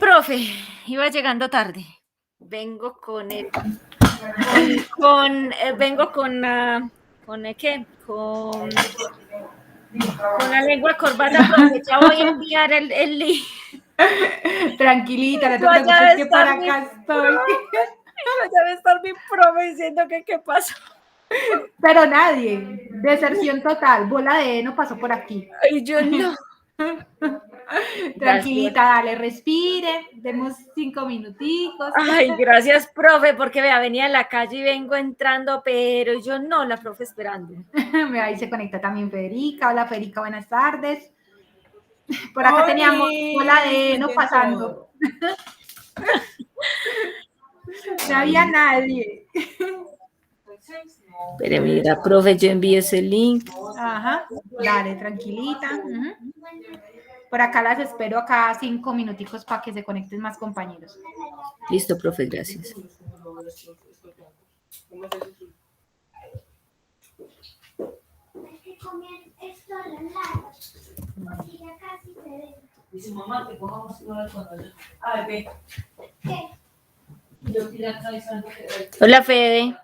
profe, iba llegando tarde. Vengo con el, vengo con el qué, con la lengua corbata, profe. Ya voy a enviar el link. Tranquilita, no te Yo allá preocupes debe que estar para acá estoy. Ya debe estar mi profe diciendo que qué pasó. Pero nadie, deserción total, bola de no pasó por aquí. Ay, yo no. Tranquilita, dale, respire, demos 5 minuticos. Ay, gracias, profe, porque vea, venía a la calle y vengo entrando, pero yo no, la profe esperando. Ahí se conecta también Federica. Hola Federica, buenas tardes. Por acá teníamos bola de no pasando. No había nadie. Pero mira, profe, yo envío ese link. Ajá, dale, tranquilita. Por acá las espero acá 5 minuticos para que se conecten más compañeros. Listo, profe, gracias. Dice, mamá, que cojamos igual cuando yo. A ver, ve. ¿Qué? Yo tiré acá y salgo que. Hola, Fede.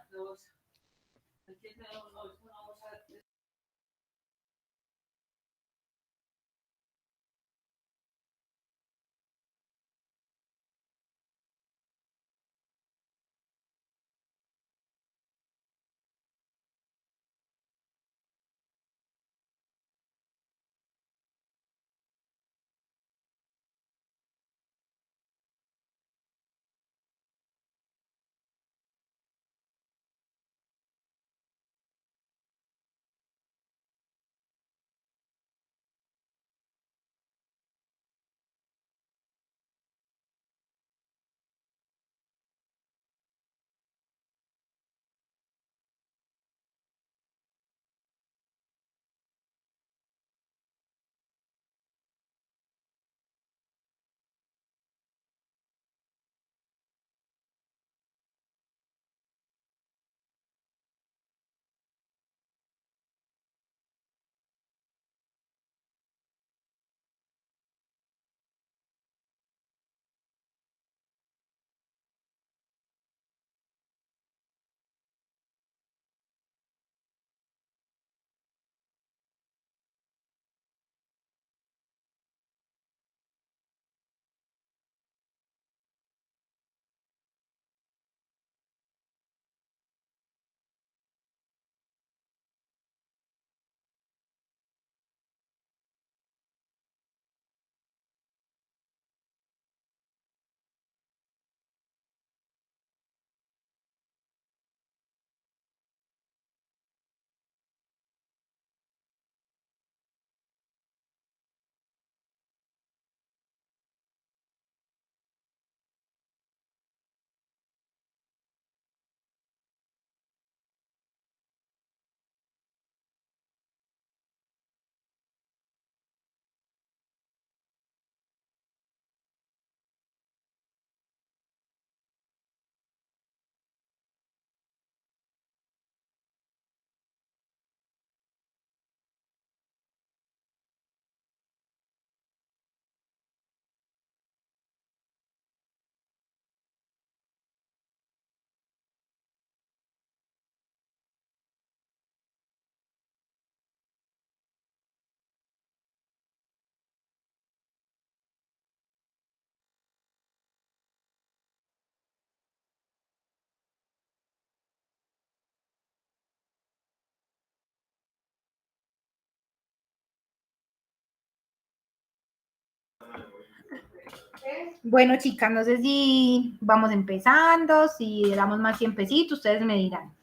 Bueno, chicas, no sé si vamos empezando, si damos más tiempecito, ustedes me dirán.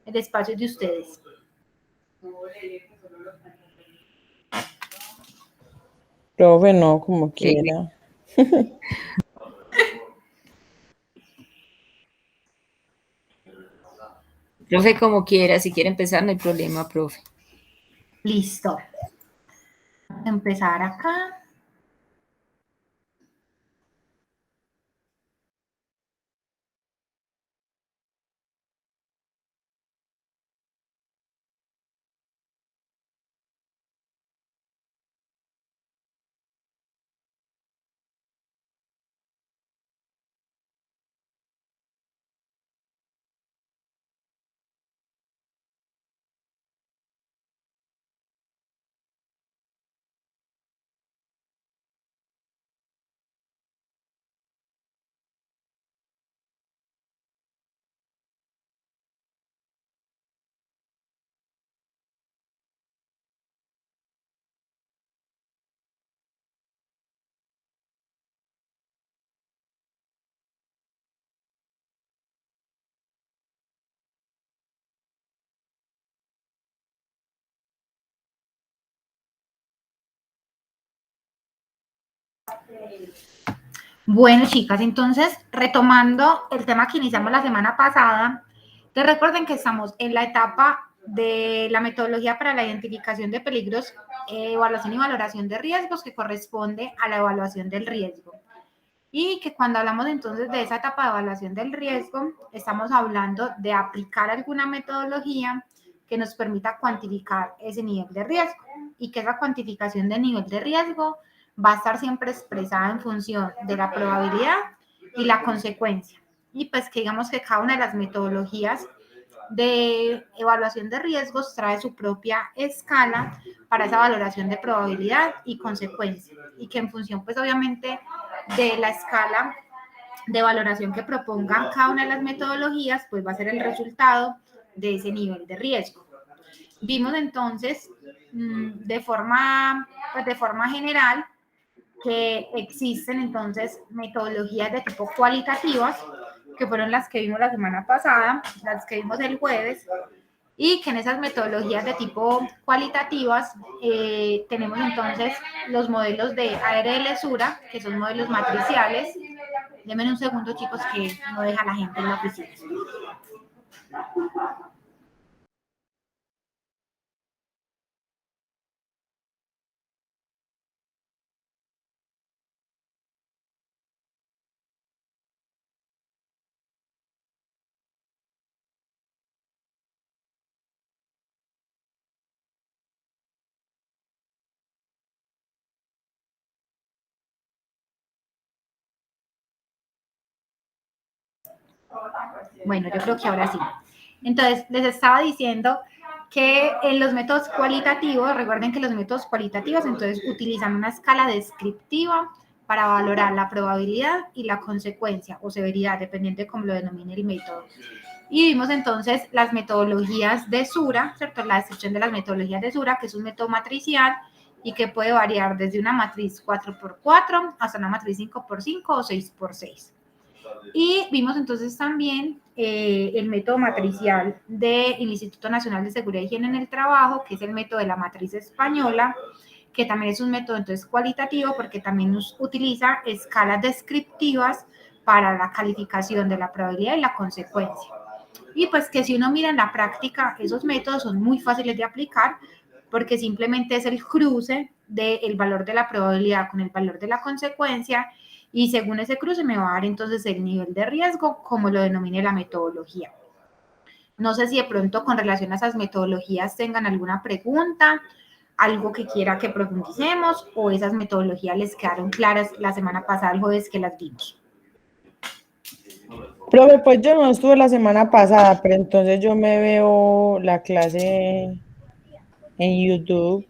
El espacio es de ustedes. Profe, no, como quiera. Profe, como quiera, si quiere empezar, no hay problema, profe. Listo. Empezar acá. Bueno, chicas, entonces, retomando el tema que iniciamos la semana pasada, te recuerden que estamos en la etapa de la metodología para la identificación de peligros, evaluación y valoración de riesgos, que corresponde a la evaluación del riesgo. Y que cuando hablamos entonces de esa etapa de evaluación del riesgo, estamos hablando de aplicar alguna metodología que nos permita cuantificar ese nivel de riesgo y que esa cuantificación de nivel de riesgo va a estar siempre expresada en función de la probabilidad y la consecuencia. Y pues que digamos que cada una de las metodologías de evaluación de riesgos trae su propia escala para esa valoración de probabilidad y consecuencia. Y que en función, pues obviamente, de la escala de valoración que propongan cada una de las metodologías, pues va a ser el resultado de ese nivel de riesgo. Vimos entonces de forma general que existen entonces metodologías de tipo cualitativas, que fueron las que vimos la semana pasada, las que vimos el jueves, y que en esas metodologías de tipo cualitativas tenemos entonces los modelos de ARL-Sura, que son modelos matriciales. Denme un segundo, chicos, que no deja la gente en la oficina. Bueno, yo creo que ahora sí. Entonces, les estaba diciendo que en los métodos cualitativos, recuerden que los métodos cualitativos entonces utilizan una escala descriptiva para valorar la probabilidad y la consecuencia o severidad, dependiendo de cómo lo denomine el método. Y vimos entonces las metodologías de Sura, ¿cierto? La descripción de las metodologías de Sura, que es un método matricial y que puede variar desde una matriz 4x4 hasta una matriz 5x5 o 6x6. Y vimos entonces también el método matricial del Instituto Nacional de Seguridad y Higiene en el Trabajo, que es el método de la matriz española, que también es un método entonces cualitativo porque también nos utiliza escalas descriptivas para la calificación de la probabilidad y la consecuencia. Y pues que si uno mira en la práctica, esos métodos son muy fáciles de aplicar porque simplemente es el cruce del valor de la probabilidad con el valor de la consecuencia y según ese cruce me va a dar entonces el nivel de riesgo como lo denomine la metodología. No sé si de pronto con relación a esas metodologías tengan alguna pregunta, algo que quiera que profundicemos o esas metodologías les quedaron claras la semana pasada, el jueves que las vimos. Profe, pues yo no estuve la semana pasada, pero entonces yo me veo la clase en YouTube.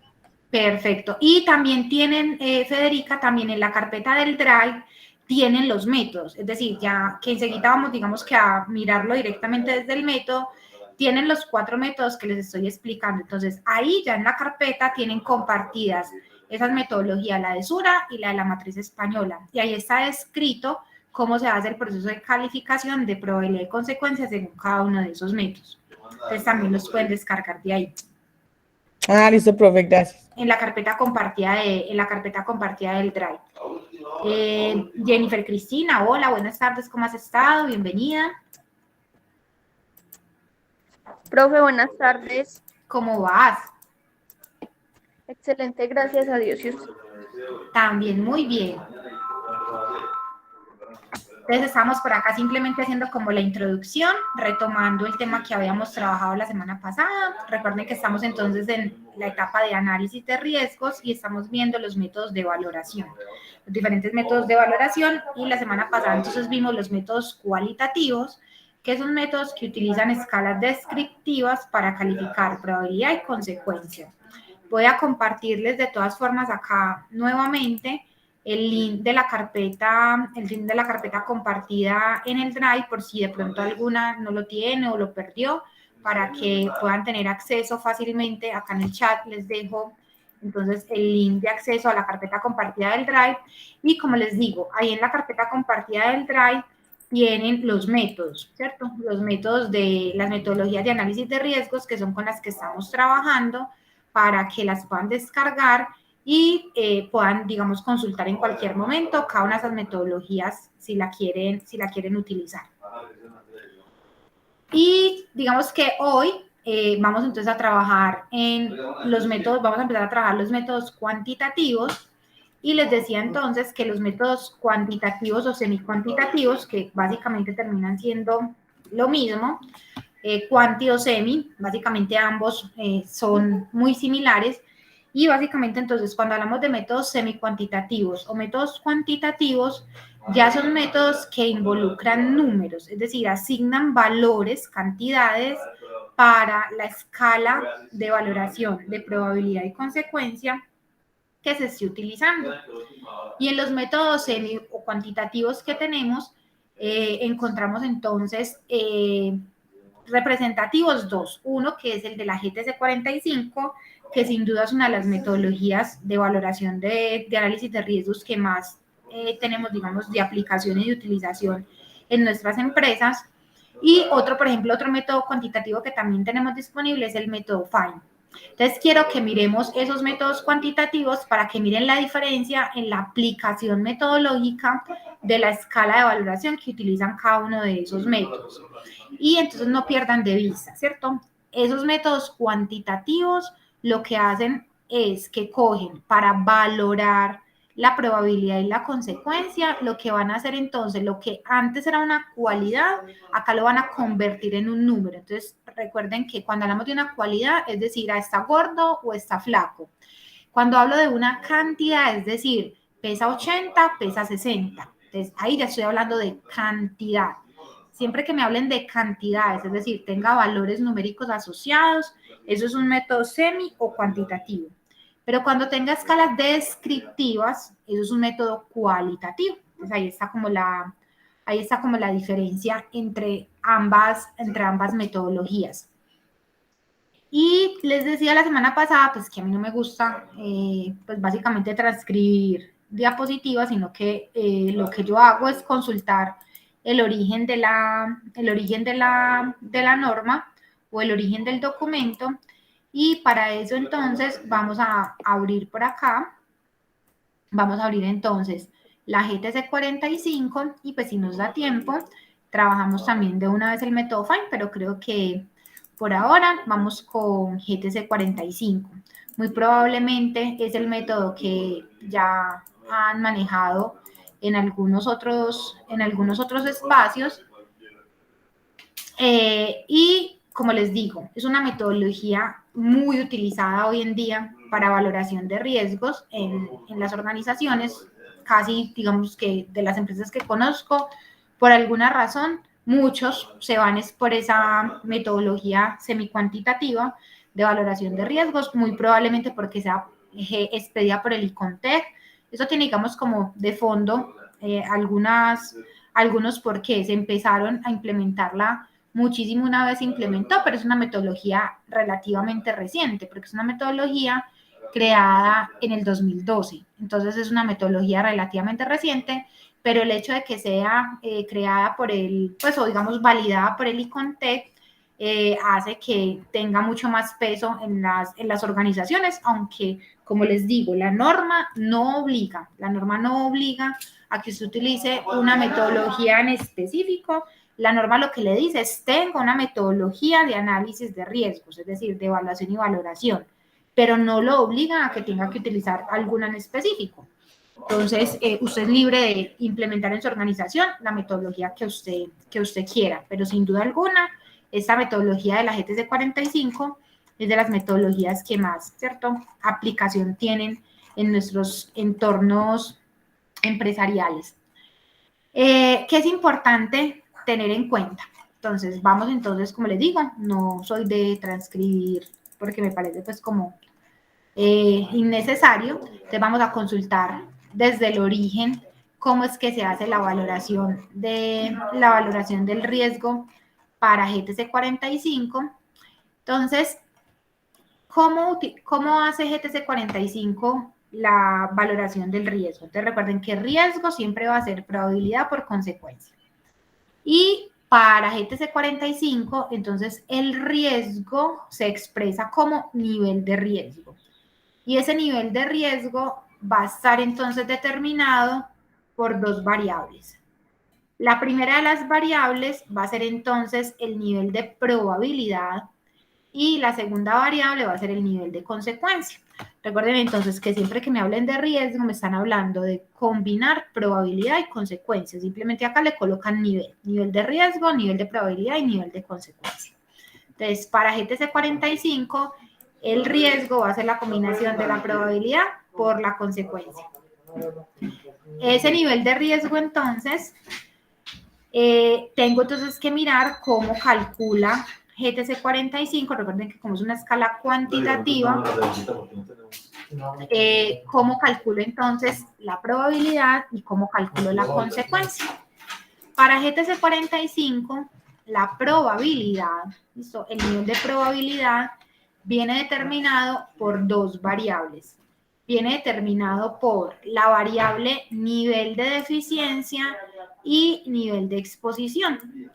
Perfecto. Y también tienen, Federica, también en la carpeta del Drive tienen los métodos. Es decir, ya que enseguida vamos, digamos que a mirarlo directamente desde el método, tienen los 4 métodos que les estoy explicando. Entonces, ahí ya en la carpeta tienen compartidas esas metodologías, la de Sura y la de la matriz española. Y ahí está escrito cómo se hace el proceso de calificación de probabilidad y consecuencia según cada uno de esos métodos. Entonces, también los pueden descargar de ahí. Ah, listo, profe, gracias. En la carpeta compartida del Drive. Jennifer Cristina, hola, buenas tardes, ¿cómo has estado? Bienvenida. Profe, buenas tardes. ¿Cómo vas? Excelente, gracias a Dios. ¿Y usted? También muy bien. Entonces estamos por acá simplemente haciendo como la introducción, retomando el tema que habíamos trabajado la semana pasada. Recuerden que estamos entonces en la etapa de análisis de riesgos y estamos viendo los métodos de valoración, los diferentes métodos de valoración, y la semana pasada entonces vimos los métodos cualitativos, que son métodos que utilizan escalas descriptivas para calificar probabilidad y consecuencia. Voy a compartirles de todas formas acá nuevamente el link de la carpeta compartida en el Drive por si de pronto alguna no lo tiene o lo perdió, para que puedan tener acceso fácilmente. Acá en el chat les dejo entonces el link de acceso a la carpeta compartida del Drive. Y como les digo, ahí en la carpeta compartida del Drive tienen los métodos, ¿cierto? Los métodos de las metodologías de análisis de riesgos, que son con las que estamos trabajando, para que las puedan descargar y puedan, digamos, consultar en cualquier momento cada una de esas metodologías si la quieren utilizar. Y digamos que hoy vamos entonces a trabajar en los métodos, vamos a empezar a trabajar los métodos cuantitativos. Y les decía entonces que los métodos cuantitativos o semicuantitativos, que básicamente terminan siendo lo mismo, cuanti o semi, básicamente ambos son muy similares. Y básicamente entonces cuando hablamos de métodos semicuantitativos o métodos cuantitativos, ya son métodos que involucran números, es decir, asignan valores, cantidades para la escala de valoración de probabilidad y consecuencia que se esté utilizando. Y en los métodos semi o cuantitativos que tenemos, encontramos entonces representativos dos. Uno que es el de la GTC 45, que sin duda es una de las metodologías de valoración de análisis de riesgos que más tenemos, digamos, de aplicación y de utilización en nuestras empresas. Y otro, por ejemplo, otro método cuantitativo que también tenemos disponible es el método FINE. Entonces, quiero que miremos esos métodos cuantitativos para que miren la diferencia en la aplicación metodológica de la escala de valoración que utilizan cada uno de esos métodos. Y entonces no pierdan de vista, ¿cierto? Esos métodos cuantitativos lo que hacen es que cogen para valorar la probabilidad y la consecuencia, lo que van a hacer entonces, lo que antes era una cualidad, acá lo van a convertir en un número. Entonces, recuerden que cuando hablamos de una cualidad, es decir, está gordo o está flaco. Cuando hablo de una cantidad, es decir, pesa 80, pesa 60. Entonces, ahí ya estoy hablando de cantidad. Siempre que me hablen de cantidades, es decir, tenga valores numéricos asociados, eso es un método semi o cuantitativo. Pero cuando tenga escalas descriptivas, eso es un método cualitativo. Entonces ahí está como la diferencia entre ambas metodologías. Y les decía la semana pasada, pues que a mí no me gusta, pues básicamente transcribir diapositivas, sino que lo que yo hago es consultar el origen de la norma o el origen del documento. Y para eso entonces vamos a abrir por acá, vamos a abrir entonces la GTC 45 y pues si nos da tiempo, trabajamos también de una vez el método FINE, pero creo que por ahora vamos con GTC 45. Muy probablemente es el método que ya han manejado en algunos otros espacios. Y como les digo, es una metodología muy utilizada hoy en día para valoración de riesgos en las organizaciones, casi digamos que de las empresas que conozco, por alguna razón, muchos se van por esa metodología semicuantitativa de valoración de riesgos, muy probablemente porque sea expedida por el ICONTEC. Eso tiene, digamos, como de fondo algunos porqués. Empezaron a implementarla muchísimo una vez se implementó, pero es una metodología relativamente reciente, porque es una metodología creada en el 2012. Entonces es una metodología relativamente reciente, pero el hecho de que sea creada por o digamos validada por el ICONTEC, hace que tenga mucho más peso en las organizaciones, aunque, como les digo, la norma no obliga a que usted utilice una metodología en específico. La norma lo que le dice es tenga una metodología de análisis de riesgos, es decir, de evaluación y valoración, pero no lo obliga a que tenga que utilizar alguna en específico. Entonces, usted es libre de implementar en su organización la metodología que usted quiera, pero sin duda alguna, esta metodología de la GTC 45 es de las metodologías que más, ¿cierto?, aplicación tienen en nuestros entornos empresariales. ¿Qué es importante tener en cuenta? Entonces, vamos entonces, como les digo, no soy de transcribir porque me parece pues como innecesario. Entonces vamos a consultar desde el origen cómo es que se hace la valoración del riesgo para GTC 45. Entonces, ¿cómo hace GTC 45 la valoración del riesgo? Entonces recuerden que riesgo siempre va a ser probabilidad por consecuencia. Y para GTC 45, entonces el riesgo se expresa como nivel de riesgo. Y ese nivel de riesgo va a estar entonces determinado por dos variables. La primera de las variables va a ser entonces el nivel de probabilidad y la segunda variable va a ser el nivel de consecuencia. Recuerden entonces que siempre que me hablen de riesgo me están hablando de combinar probabilidad y consecuencia. Simplemente acá le colocan nivel de riesgo, nivel de probabilidad y nivel de consecuencia. Entonces, para GTC 45, el riesgo va a ser la combinación de la probabilidad por la consecuencia. Ese nivel de riesgo, entonces, tengo entonces que mirar cómo calcula GTC 45. Recuerden que como es una escala cuantitativa, cómo calculo entonces la probabilidad y cómo calculo la consecuencia. Para GTC 45, la probabilidad, ¿listo? El nivel de probabilidad viene determinado por dos variables. Viene determinado por la variable nivel de deficiencia y nivel de exposición.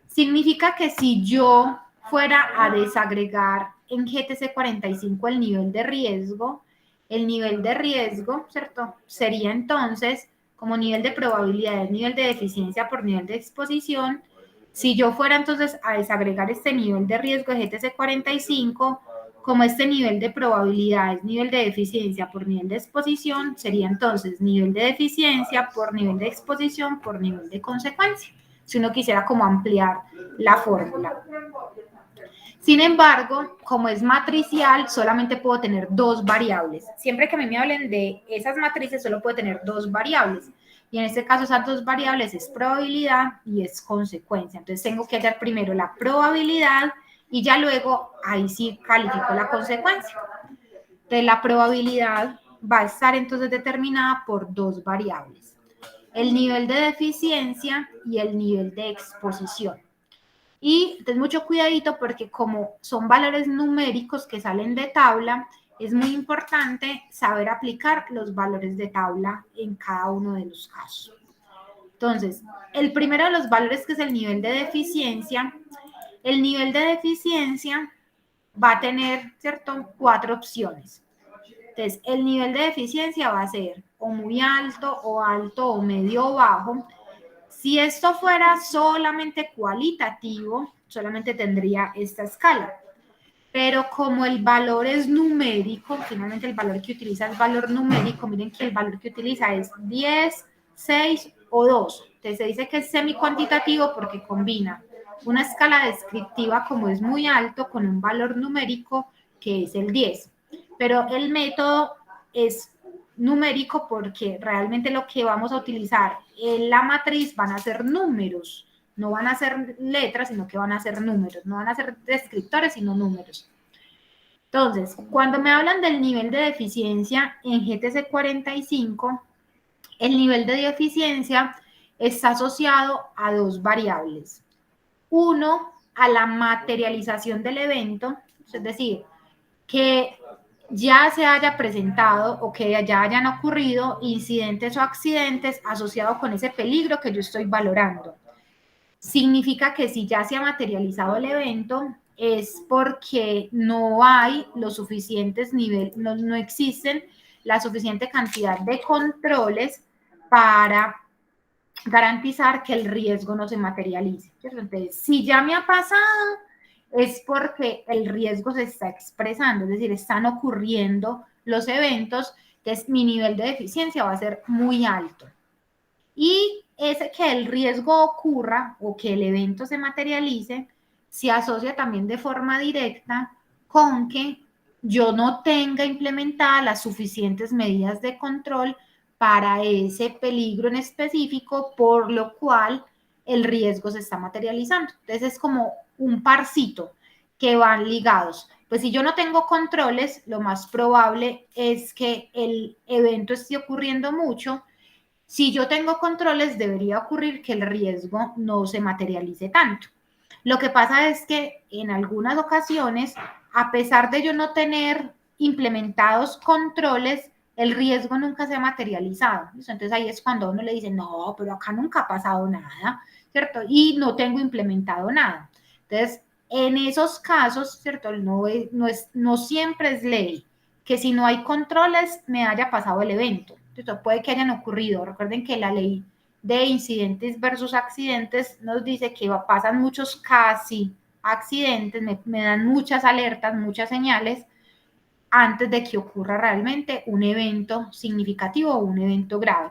Significa que si yo fuera a desagregar en GTC 45 el nivel de riesgo, ¿cierto? Sería entonces como nivel de probabilidad, nivel de deficiencia por nivel de exposición. Si yo fuera entonces a desagregar este nivel de riesgo de GTC 45, como este nivel de probabilidad es nivel de deficiencia por nivel de exposición, sería entonces nivel de deficiencia por nivel de exposición por nivel de consecuencia, si uno quisiera como ampliar la fórmula. Sin embargo, como es matricial, solamente puedo tener dos variables. Siempre que me hablen de esas matrices, solo puedo tener dos variables. Y en este caso, esas dos variables es probabilidad y es consecuencia. Entonces, tengo que hallar primero la probabilidad y ya luego, ahí sí califico la consecuencia. Entonces, la probabilidad va a estar entonces determinada por dos variables. El nivel de deficiencia y el nivel de exposición. Y ten mucho cuidadito porque como son valores numéricos que salen de tabla, es muy importante saber aplicar los valores de tabla en cada uno de los casos. Entonces, el primero de los valores, que es el nivel de deficiencia, el nivel de deficiencia va a tener, ¿cierto?, 4 opciones. Entonces, el nivel de deficiencia va a ser o muy alto o medio o bajo. Si esto fuera solamente cualitativo, solamente tendría esta escala. Pero como el valor es numérico, finalmente el valor que utiliza es valor numérico, miren que el valor que utiliza es 10, 6 o 2. Entonces se dice que es semi-cuantitativo porque combina una escala descriptiva como es muy alto con un valor numérico que es el 10. Pero el método es numérico porque realmente lo que vamos a utilizar en la matriz van a ser números, no van a ser letras, sino que van a ser números, no van a ser descriptores, sino números. Entonces, cuando me hablan del nivel de deficiencia en GTC 45, el nivel de deficiencia está asociado a dos variables. Uno, a la materialización del evento, es decir, que ya se haya presentado o que ya hayan ocurrido incidentes o accidentes asociados con ese peligro que yo estoy valorando. Significa que si ya se ha materializado el evento es porque no hay los suficientes niveles, no existen la suficiente cantidad de controles para garantizar que el riesgo no se materialice. Entonces, si ya me ha pasado, es porque el riesgo se está expresando, es decir, están ocurriendo los eventos, entonces mi nivel de deficiencia va a ser muy alto. Y es que el riesgo ocurra o que el evento se materialice, se asocia también de forma directa con que yo no tenga implementadas las suficientes medidas de control para ese peligro en específico, por lo cual el riesgo se está materializando. Entonces es como un parcito que van ligados. Pues si yo no tengo controles, lo más probable es que el evento esté ocurriendo mucho. Si yo tengo controles, debería ocurrir que el riesgo no se materialice tanto. Lo que pasa es que en algunas ocasiones, a pesar de yo no tener implementados controles, el riesgo nunca se ha materializado. Entonces ahí es cuando uno le dice, no, pero acá nunca ha pasado nada, ¿cierto? Y no tengo implementado nada. Entonces, en esos casos, ¿cierto? No siempre es ley que si no hay controles me haya pasado el evento. Entonces, puede que hayan ocurrido. Recuerden que la ley de incidentes versus accidentes nos dice que pasan muchos casi accidentes, me dan muchas alertas, muchas señales antes de que ocurra realmente un evento significativo o un evento grave.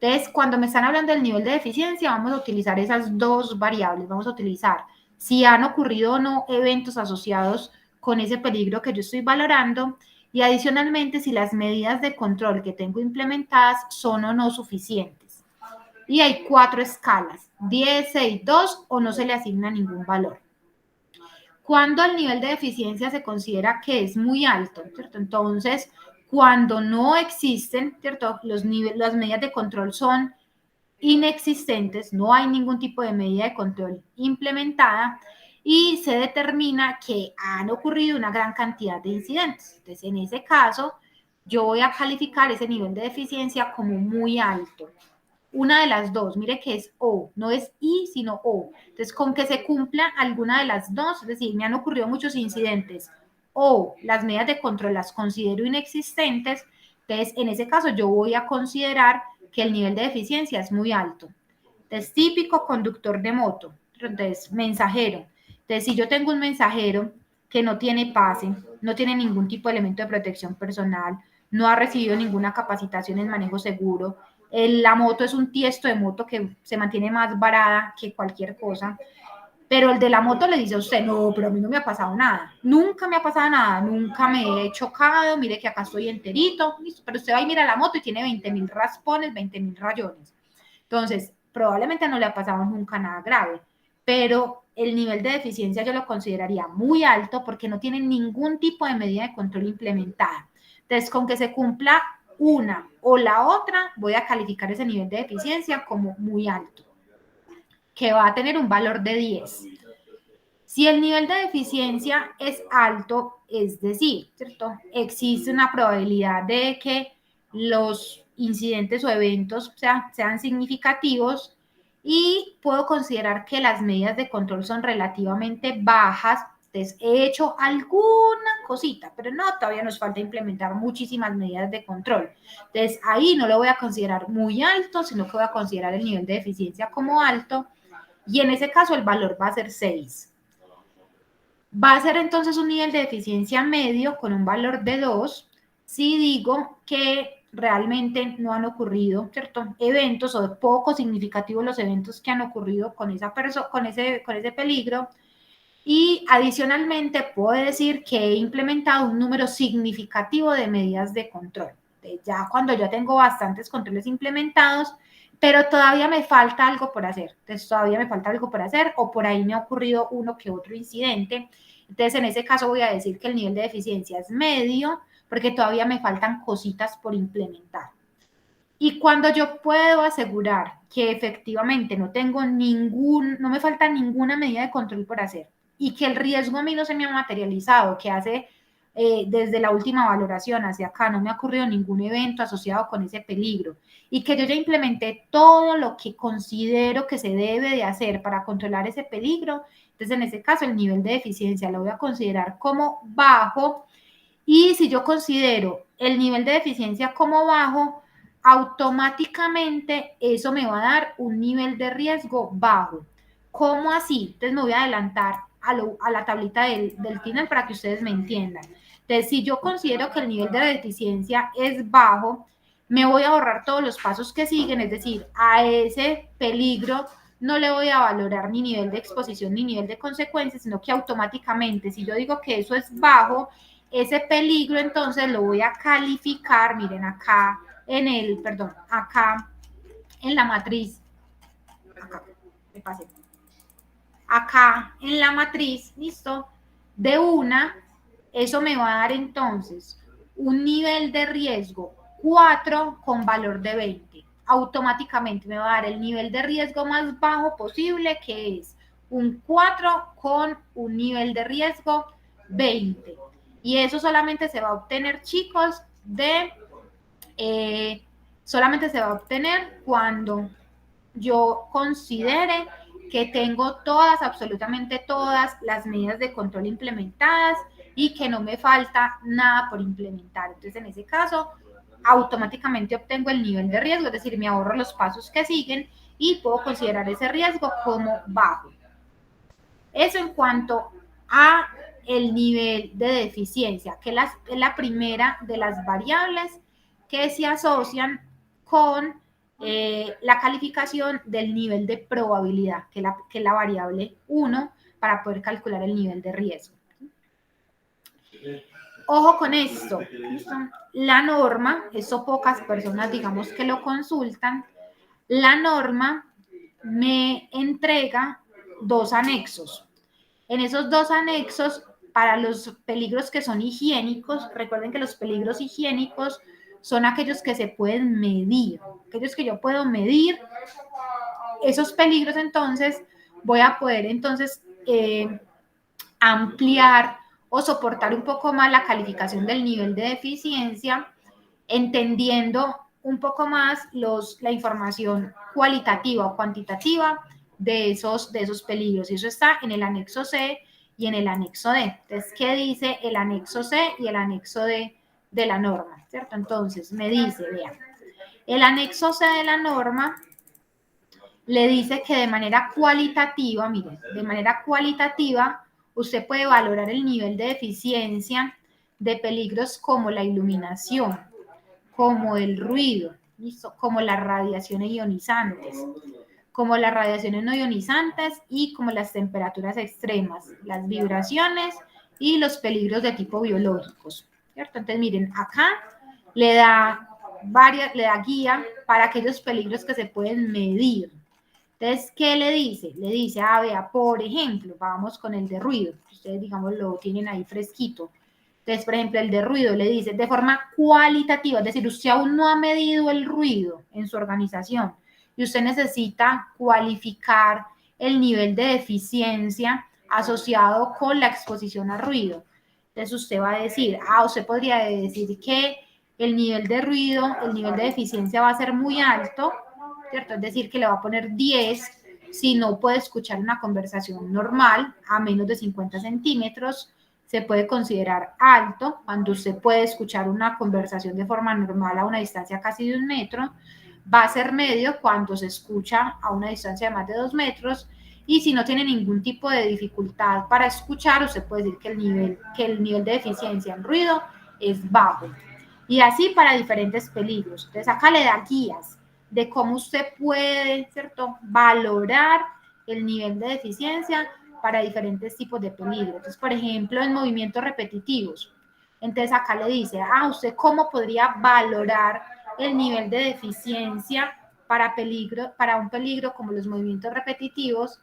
Entonces, cuando me están hablando del nivel de deficiencia, vamos a utilizar esas dos variables. Vamos a utilizar si han ocurrido o no eventos asociados con ese peligro que yo estoy valorando y adicionalmente si las medidas de control que tengo implementadas son o no suficientes. Y hay 4 escalas, 10, 6, 2 o no se le asigna ningún valor. Cuando el nivel de deficiencia se considera que es muy alto, ¿cierto? Entonces, cuando no existen, ¿cierto? Las medidas de control son inexistentes, no hay ningún tipo de medida de control implementada y se determina que han ocurrido una gran cantidad de incidentes. Entonces, en ese caso, yo voy a calificar ese nivel de deficiencia como muy alto. Una de las dos, mire que es O, no es I, sino O. Entonces, con que se cumpla alguna de las dos, es decir, me han ocurrido muchos incidentes o las medidas de control las considero inexistentes, entonces, en ese caso, yo voy a considerar que el nivel de eficiencia es muy alto. Entonces, típico conductor de moto, entonces, mensajero. Entonces, si yo tengo un mensajero que no tiene pase, no tiene ningún tipo de elemento de protección personal, no ha recibido ninguna capacitación en manejo seguro, la moto es un tiesto de moto que se mantiene más varada que cualquier cosa, pero el de la moto le dice a usted, no, pero a mí no me ha pasado nada, nunca me ha pasado nada, nunca me he chocado, mire que acá estoy enterito, listo, pero usted va y mira la moto y tiene 20.000 raspones, 20.000 rayones. Entonces, probablemente no le ha pasado nunca nada grave, pero el nivel de deficiencia yo lo consideraría muy alto porque no tiene ningún tipo de medida de control implementada. Entonces, con que se cumpla una o la otra, voy a calificar ese nivel de deficiencia como muy alto, que va a tener un valor de 10. Si el nivel de deficiencia es alto, es decir, ¿cierto? Existe una probabilidad de que los incidentes o eventos sean significativos y puedo considerar que las medidas de control son relativamente bajas. Entonces, he hecho alguna cosita, pero no, todavía nos falta implementar muchísimas medidas de control. Entonces, ahí no lo voy a considerar muy alto, sino que voy a considerar el nivel de eficiencia como alto y en ese caso el valor va a ser 6. Va a ser entonces un nivel de eficiencia medio con un valor de 2 si digo que realmente no han ocurrido, ¿cierto? Eventos o poco significativos los eventos que han ocurrido con esa persona, con ese peligro. Y adicionalmente puedo decir que he implementado un número significativo de medidas de control. Ya cuando yo tengo bastantes controles implementados, pero todavía me falta algo por hacer. Entonces todavía me falta algo por hacer o por ahí me ha ocurrido uno que otro incidente. Entonces en ese caso voy a decir que el nivel de eficiencia es medio porque todavía me faltan cositas por implementar. Y cuando yo puedo asegurar que efectivamente no me falta ninguna medida de control por hacer y que el riesgo a mí no se me ha materializado, que hace desde la última valoración hacia acá no me ha ocurrido ningún evento asociado con ese peligro y que yo ya implementé todo lo que considero que se debe de hacer para controlar ese peligro, entonces en ese caso el nivel de eficiencia lo voy a considerar como bajo y si yo considero el nivel de eficiencia como bajo, automáticamente eso me va a dar un nivel de riesgo bajo. ¿Cómo así? Entonces me voy a adelantar a la tablita del final para que ustedes me entiendan. Entonces, si yo considero que el nivel de deficiencia es bajo, me voy a ahorrar todos los pasos que siguen, es decir, a ese peligro no le voy a valorar ni nivel de exposición ni nivel de consecuencias, sino que automáticamente, si yo digo que eso es bajo, ese peligro entonces lo voy a calificar, miren acá, acá en la matriz, acá en la matriz, listo, de una, eso me va a dar entonces un nivel de riesgo 4 con valor de 20. Automáticamente me va a dar el nivel de riesgo más bajo posible, que es un 4 con un nivel de riesgo 20. Y eso solamente se va a obtener, chicos, solamente se va a obtener cuando yo considere que tengo todas, absolutamente todas las medidas de control implementadas y que no me falta nada por implementar. Entonces, en ese caso, automáticamente obtengo el nivel de riesgo, es decir, me ahorro los pasos que siguen y puedo considerar ese riesgo como bajo. Eso en cuanto a el nivel de deficiencia, que es la primera de las variables que se asocian con la calificación del nivel de probabilidad, que es la variable 1 para poder calcular el nivel de riesgo. Ojo con esto, ¿listo? La norma, eso pocas personas digamos que lo consultan, la norma me entrega 2 anexos. En esos 2 anexos, para los peligros que son higiénicos, recuerden que los peligros higiénicos son aquellos que se pueden medir, aquellos que yo puedo medir. Esos peligros, entonces, voy a poder entonces ampliar o soportar un poco más la calificación del nivel de deficiencia, entendiendo un poco más la información cualitativa o cuantitativa de esos peligros. Y eso está en el anexo C y en el anexo D. Entonces, ¿qué dice el anexo C y el anexo D de la norma? ¿Cierto? Entonces, me dice, vean, el anexo C de la norma le dice que de manera cualitativa, miren, de manera cualitativa, usted puede valorar el nivel de eficiencia de peligros como la iluminación, como el ruido, ¿listo? Como las radiaciones ionizantes, como las radiaciones no ionizantes y como las temperaturas extremas, las vibraciones y los peligros de tipo biológicos, ¿cierto? Entonces, miren, acá le da guía para aquellos peligros que se pueden medir. Entonces, ¿qué le dice? Le dice, vea, por ejemplo, vamos con el de ruido. Ustedes, digamos, lo tienen ahí fresquito. Entonces, por ejemplo, el de ruido le dice de forma cualitativa, es decir, usted aún no ha medido el ruido en su organización y usted necesita cualificar el nivel de eficiencia asociado con la exposición al ruido. Entonces, usted va a decir, usted podría decir que el nivel de ruido, el nivel de eficiencia va a ser muy alto, ¿cierto? Es decir, que le va a poner 10 si no puede escuchar una conversación normal a menos de 50 centímetros, se puede considerar alto cuando usted puede escuchar una conversación de forma normal a una distancia casi de 1 metro, va a ser medio cuando se escucha a una distancia de más de 2 metros, y si no tiene ningún tipo de dificultad para escuchar, usted puede decir que el nivel de eficiencia en ruido es bajo. Y así para diferentes peligros. Entonces acá le da guías de cómo usted puede, ¿cierto?, valorar el nivel de eficiencia para diferentes tipos de peligro. Entonces, por ejemplo, en movimientos repetitivos. Entonces, acá le dice, usted cómo podría valorar el nivel de deficiencia para un peligro como los movimientos repetitivos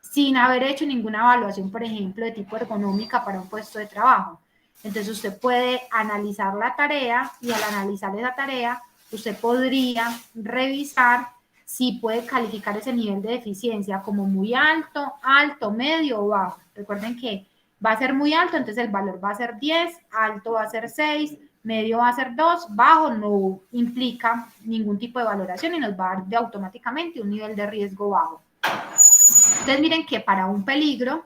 sin haber hecho ninguna evaluación, por ejemplo, de tipo ergonómica para un puesto de trabajo. Entonces, usted puede analizar la tarea y al analizar esa tarea, usted podría revisar si puede calificar ese nivel de eficiencia como muy alto, alto, medio o bajo. Recuerden que va a ser muy alto, entonces el valor va a ser 10, alto va a ser 6, medio va a ser 2, bajo no implica ningún tipo de valoración y nos va a dar automáticamente un nivel de riesgo bajo. Entonces miren que para un peligro,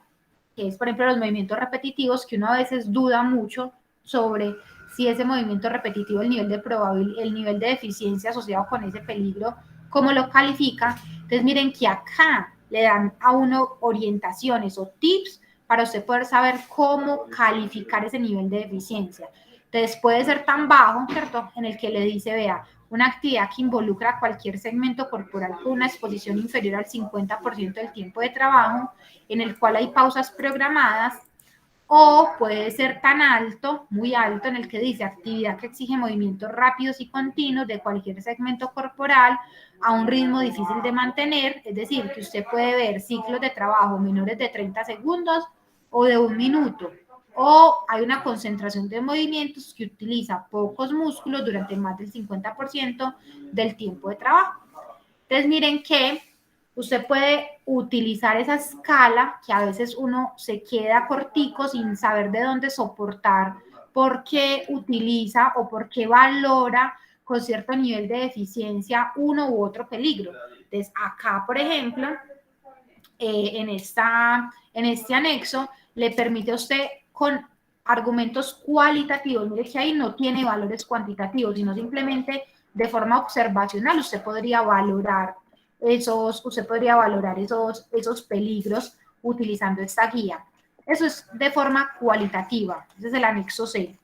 que es por ejemplo los movimientos repetitivos, que uno a veces duda mucho sobre si ese movimiento repetitivo, el nivel de eficiencia asociado con ese peligro, cómo lo califica. Entonces miren que acá le dan a uno orientaciones o tips para usted poder saber cómo calificar ese nivel de eficiencia. Entonces puede ser tan bajo, ¿cierto?, en el que le dice, vea, una actividad que involucra cualquier segmento corporal con una exposición inferior al 50% del tiempo de trabajo, en el cual hay pausas programadas, o puede ser tan alto, muy alto, en el que dice actividad que exige movimientos rápidos y continuos de cualquier segmento corporal a un ritmo difícil de mantener, es decir, que usted puede ver ciclos de trabajo menores de 30 segundos o de 1 minuto, o hay una concentración de movimientos que utiliza pocos músculos durante más del 50% del tiempo de trabajo. Entonces miren que usted puede utilizar esa escala que a veces uno se queda cortico sin saber de dónde soportar, por qué utiliza o por qué valora con cierto nivel de eficiencia uno u otro peligro. Entonces acá, por ejemplo, en este anexo, le permite a usted con argumentos cualitativos, mire que ahí no tiene valores cuantitativos, sino simplemente de forma observacional usted podría valorar esos peligros utilizando esta guía. Eso es de forma cualitativa, ese es el anexo C.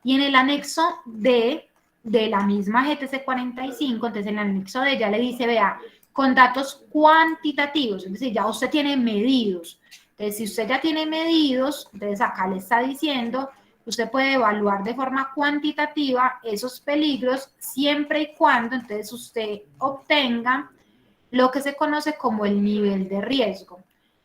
Y en el anexo D de la misma GTC 45, entonces en el anexo D ya le dice, vea, con datos cuantitativos, es decir, ya usted tiene medidos. Entonces, si usted ya tiene medidos, entonces acá le está diciendo que usted puede evaluar de forma cuantitativa esos peligros siempre y cuando entonces usted obtenga lo que se conoce como el nivel de riesgo.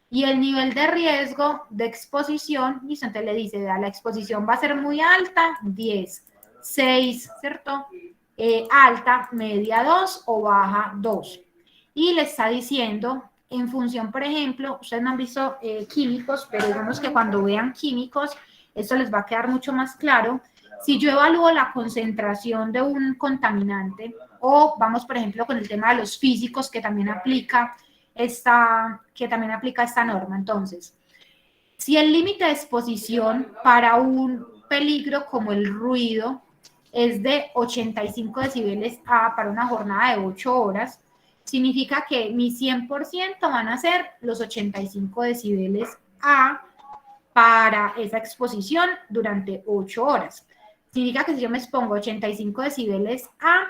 Y el nivel de riesgo de exposición, y entonces le dice, vea, la exposición va a ser muy alta, 10, 6, ¿cierto? Alta, media 2 o baja 2. Y le está diciendo, en función, por ejemplo, ustedes no han visto químicos, pero digamos que cuando vean químicos, esto les va a quedar mucho más claro. Si yo evalúo la concentración de un contaminante, o vamos, por ejemplo, con el tema de los físicos, que también aplica esta norma. Entonces, si el límite de exposición para un peligro como el ruido es de 85 decibeles A para una jornada de 8 horas, significa que mi 100% van a ser los 85 decibeles A para esa exposición durante 8 horas. Significa que si yo me expongo 85 decibeles A,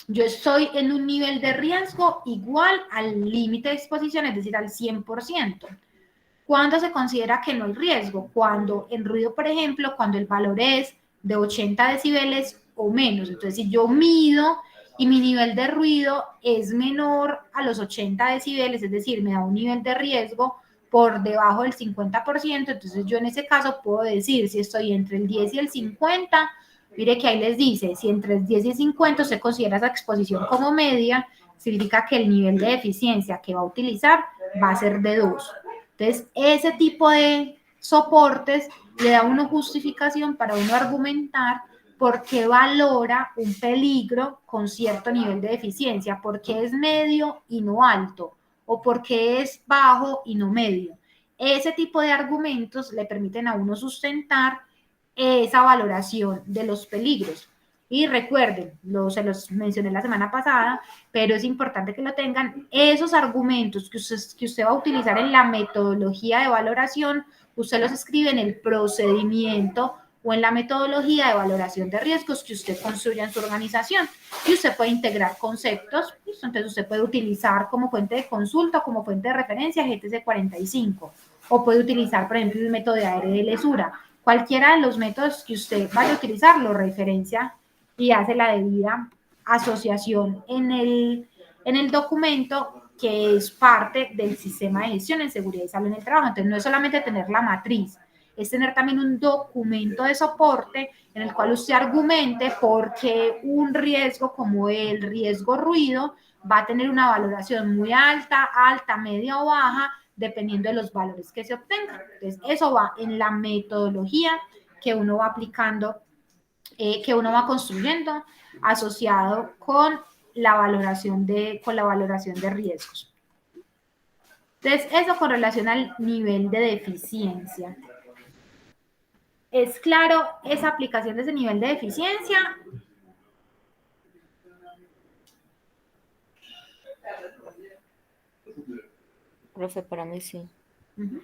yo estoy en un nivel de riesgo igual al límite de exposición, es decir, al 100%. ¿Cuándo se considera que no hay riesgo? Cuando en ruido, por ejemplo, cuando el valor es de 80 decibeles o menos. Entonces, si yo mido y mi nivel de ruido es menor a los 80 decibeles, es decir, me da un nivel de riesgo por debajo del 50%, entonces yo en ese caso puedo decir si estoy entre el 10 y el 50, mire que ahí les dice, si entre el 10 y el 50 se considera esa exposición como media, significa que el nivel de eficiencia que va a utilizar va a ser de 2. Entonces, ese tipo de soportes le da una justificación para uno argumentar por qué valora un peligro con cierto nivel de eficiencia, por qué es medio y no alto, o por qué es bajo y no medio. Ese tipo de argumentos le permiten a uno sustentar esa valoración de los peligros. Y recuerden, se los mencioné la semana pasada, pero es importante que lo tengan, esos argumentos que usted va a utilizar en la metodología de valoración, usted los escribe en el procedimiento o en la metodología de valoración de riesgos que usted construya en su organización. Y usted puede integrar conceptos, entonces usted puede utilizar como fuente de consulta o como fuente de referencia GTC 45, o puede utilizar, por ejemplo, el método de ARD-Lesura. Cualquiera de los métodos que usted vaya a utilizar lo referencia y hace la debida asociación en el documento que es parte del sistema de gestión en seguridad y salud en el trabajo. Entonces, no es solamente tener la matriz, es tener también un documento de soporte en el cual usted argumente por qué un riesgo como el riesgo ruido va a tener una valoración muy alta, media o baja, dependiendo de los valores que se obtengan. Entonces, eso va en la metodología que uno va aplicando, que uno va construyendo asociado con la valoración de riesgos. Entonces, eso con relación al nivel de deficiencia. ¿Es claro esa aplicación de ese nivel de deficiencia? Profe, para mí sí. Uh-huh.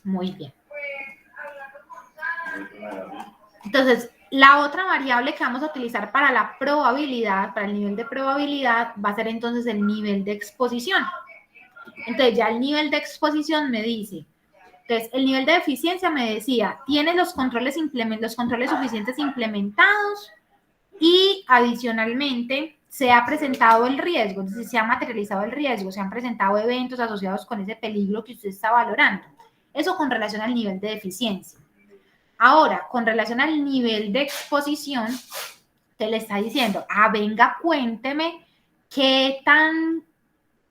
Muy bien. Entonces, la otra variable que vamos a utilizar para la probabilidad, para el nivel de probabilidad, va a ser entonces el nivel de exposición. Entonces, ya el nivel de exposición me dice, entonces, el nivel de eficiencia me decía, tiene los controles suficientes implementados y adicionalmente se ha presentado el riesgo, es decir, se ha materializado el riesgo, se han presentado eventos asociados con ese peligro que usted está valorando. Eso con relación al nivel de eficiencia. Ahora, con relación al nivel de exposición, te le está diciendo, venga, cuénteme qué tan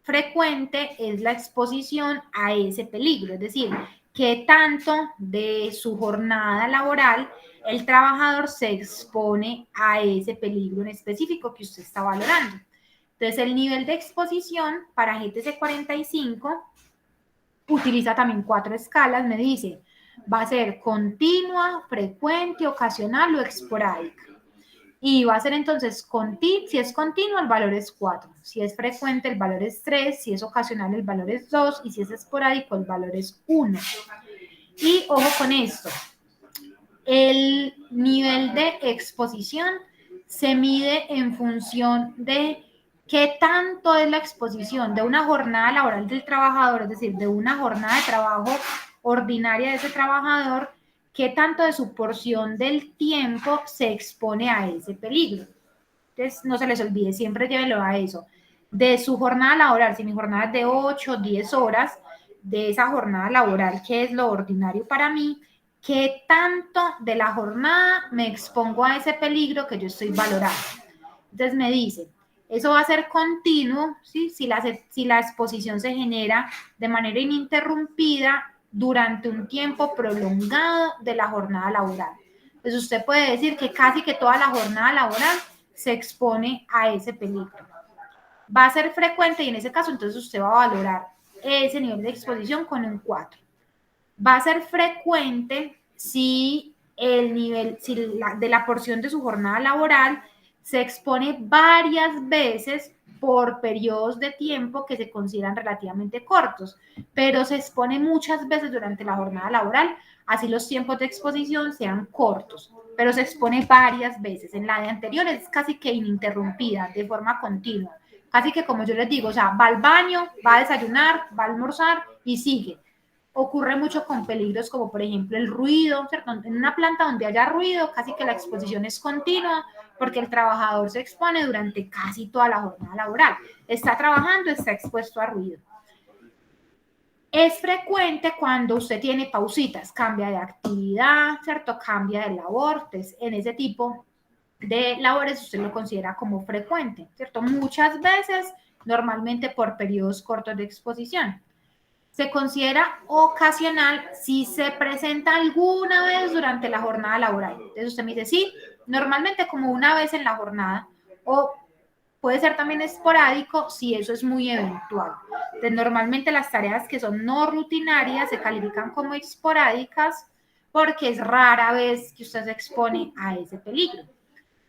frecuente es la exposición a ese peligro, es decir, qué tanto de su jornada laboral el trabajador se expone a ese peligro en específico que usted está valorando. Entonces, el nivel de exposición para GTC 45 utiliza también 4 escalas, me dice, va a ser continua, frecuente, ocasional o esporádica. Y va a ser entonces, si es continua, el valor es 4. Si es frecuente, el valor es 3. Si es ocasional, el valor es 2. Y si es esporádico, el valor es 1. Y ojo con esto. El nivel de exposición se mide en función de qué tanto es la exposición de una jornada laboral del trabajador, es decir, de una jornada de trabajo ordinaria de ese trabajador, qué tanto de su porción del tiempo se expone a ese peligro. Entonces, no se les olvide, siempre llévenlo a eso. De su jornada laboral, si mi jornada es de 8, 10 horas, de esa jornada laboral, que es lo ordinario para mí, ¿qué tanto de la jornada me expongo a ese peligro que yo estoy valorando? Entonces me dice, eso va a ser continuo, ¿sí? Si la exposición se genera de manera ininterrumpida durante un tiempo prolongado de la jornada laboral. Entonces usted puede decir que casi que toda la jornada laboral se expone a ese peligro. Va a ser frecuente y en ese caso entonces usted va a valorar ese nivel de exposición con un 4. Va a ser frecuente si el nivel de la porción de su jornada laboral se expone varias veces por periodos de tiempo que se consideran relativamente cortos, pero se expone muchas veces durante la jornada laboral, así los tiempos de exposición sean cortos, pero se expone varias veces. En la de anterior es casi que ininterrumpida, de forma continua, casi que como yo les digo, o sea, va al baño, va a desayunar, va a almorzar y sigue. Ocurre mucho con peligros como por ejemplo el ruido, ¿cierto? En una planta donde haya ruido, casi que la exposición es continua porque el trabajador se expone durante casi toda la jornada laboral. Está trabajando, está expuesto a ruido. Es frecuente cuando usted tiene pausitas, cambia de actividad, ¿cierto? Cambia de labor, entonces en ese tipo de labores usted lo considera como frecuente, ¿cierto? Muchas veces, normalmente por periodos cortos de exposición. Se considera ocasional si se presenta alguna vez durante la jornada laboral. Entonces usted me dice, sí, normalmente como una vez en la jornada, o puede ser también esporádico si eso es muy eventual. Entonces normalmente las tareas que son no rutinarias se califican como esporádicas porque es rara vez que usted se expone a ese peligro.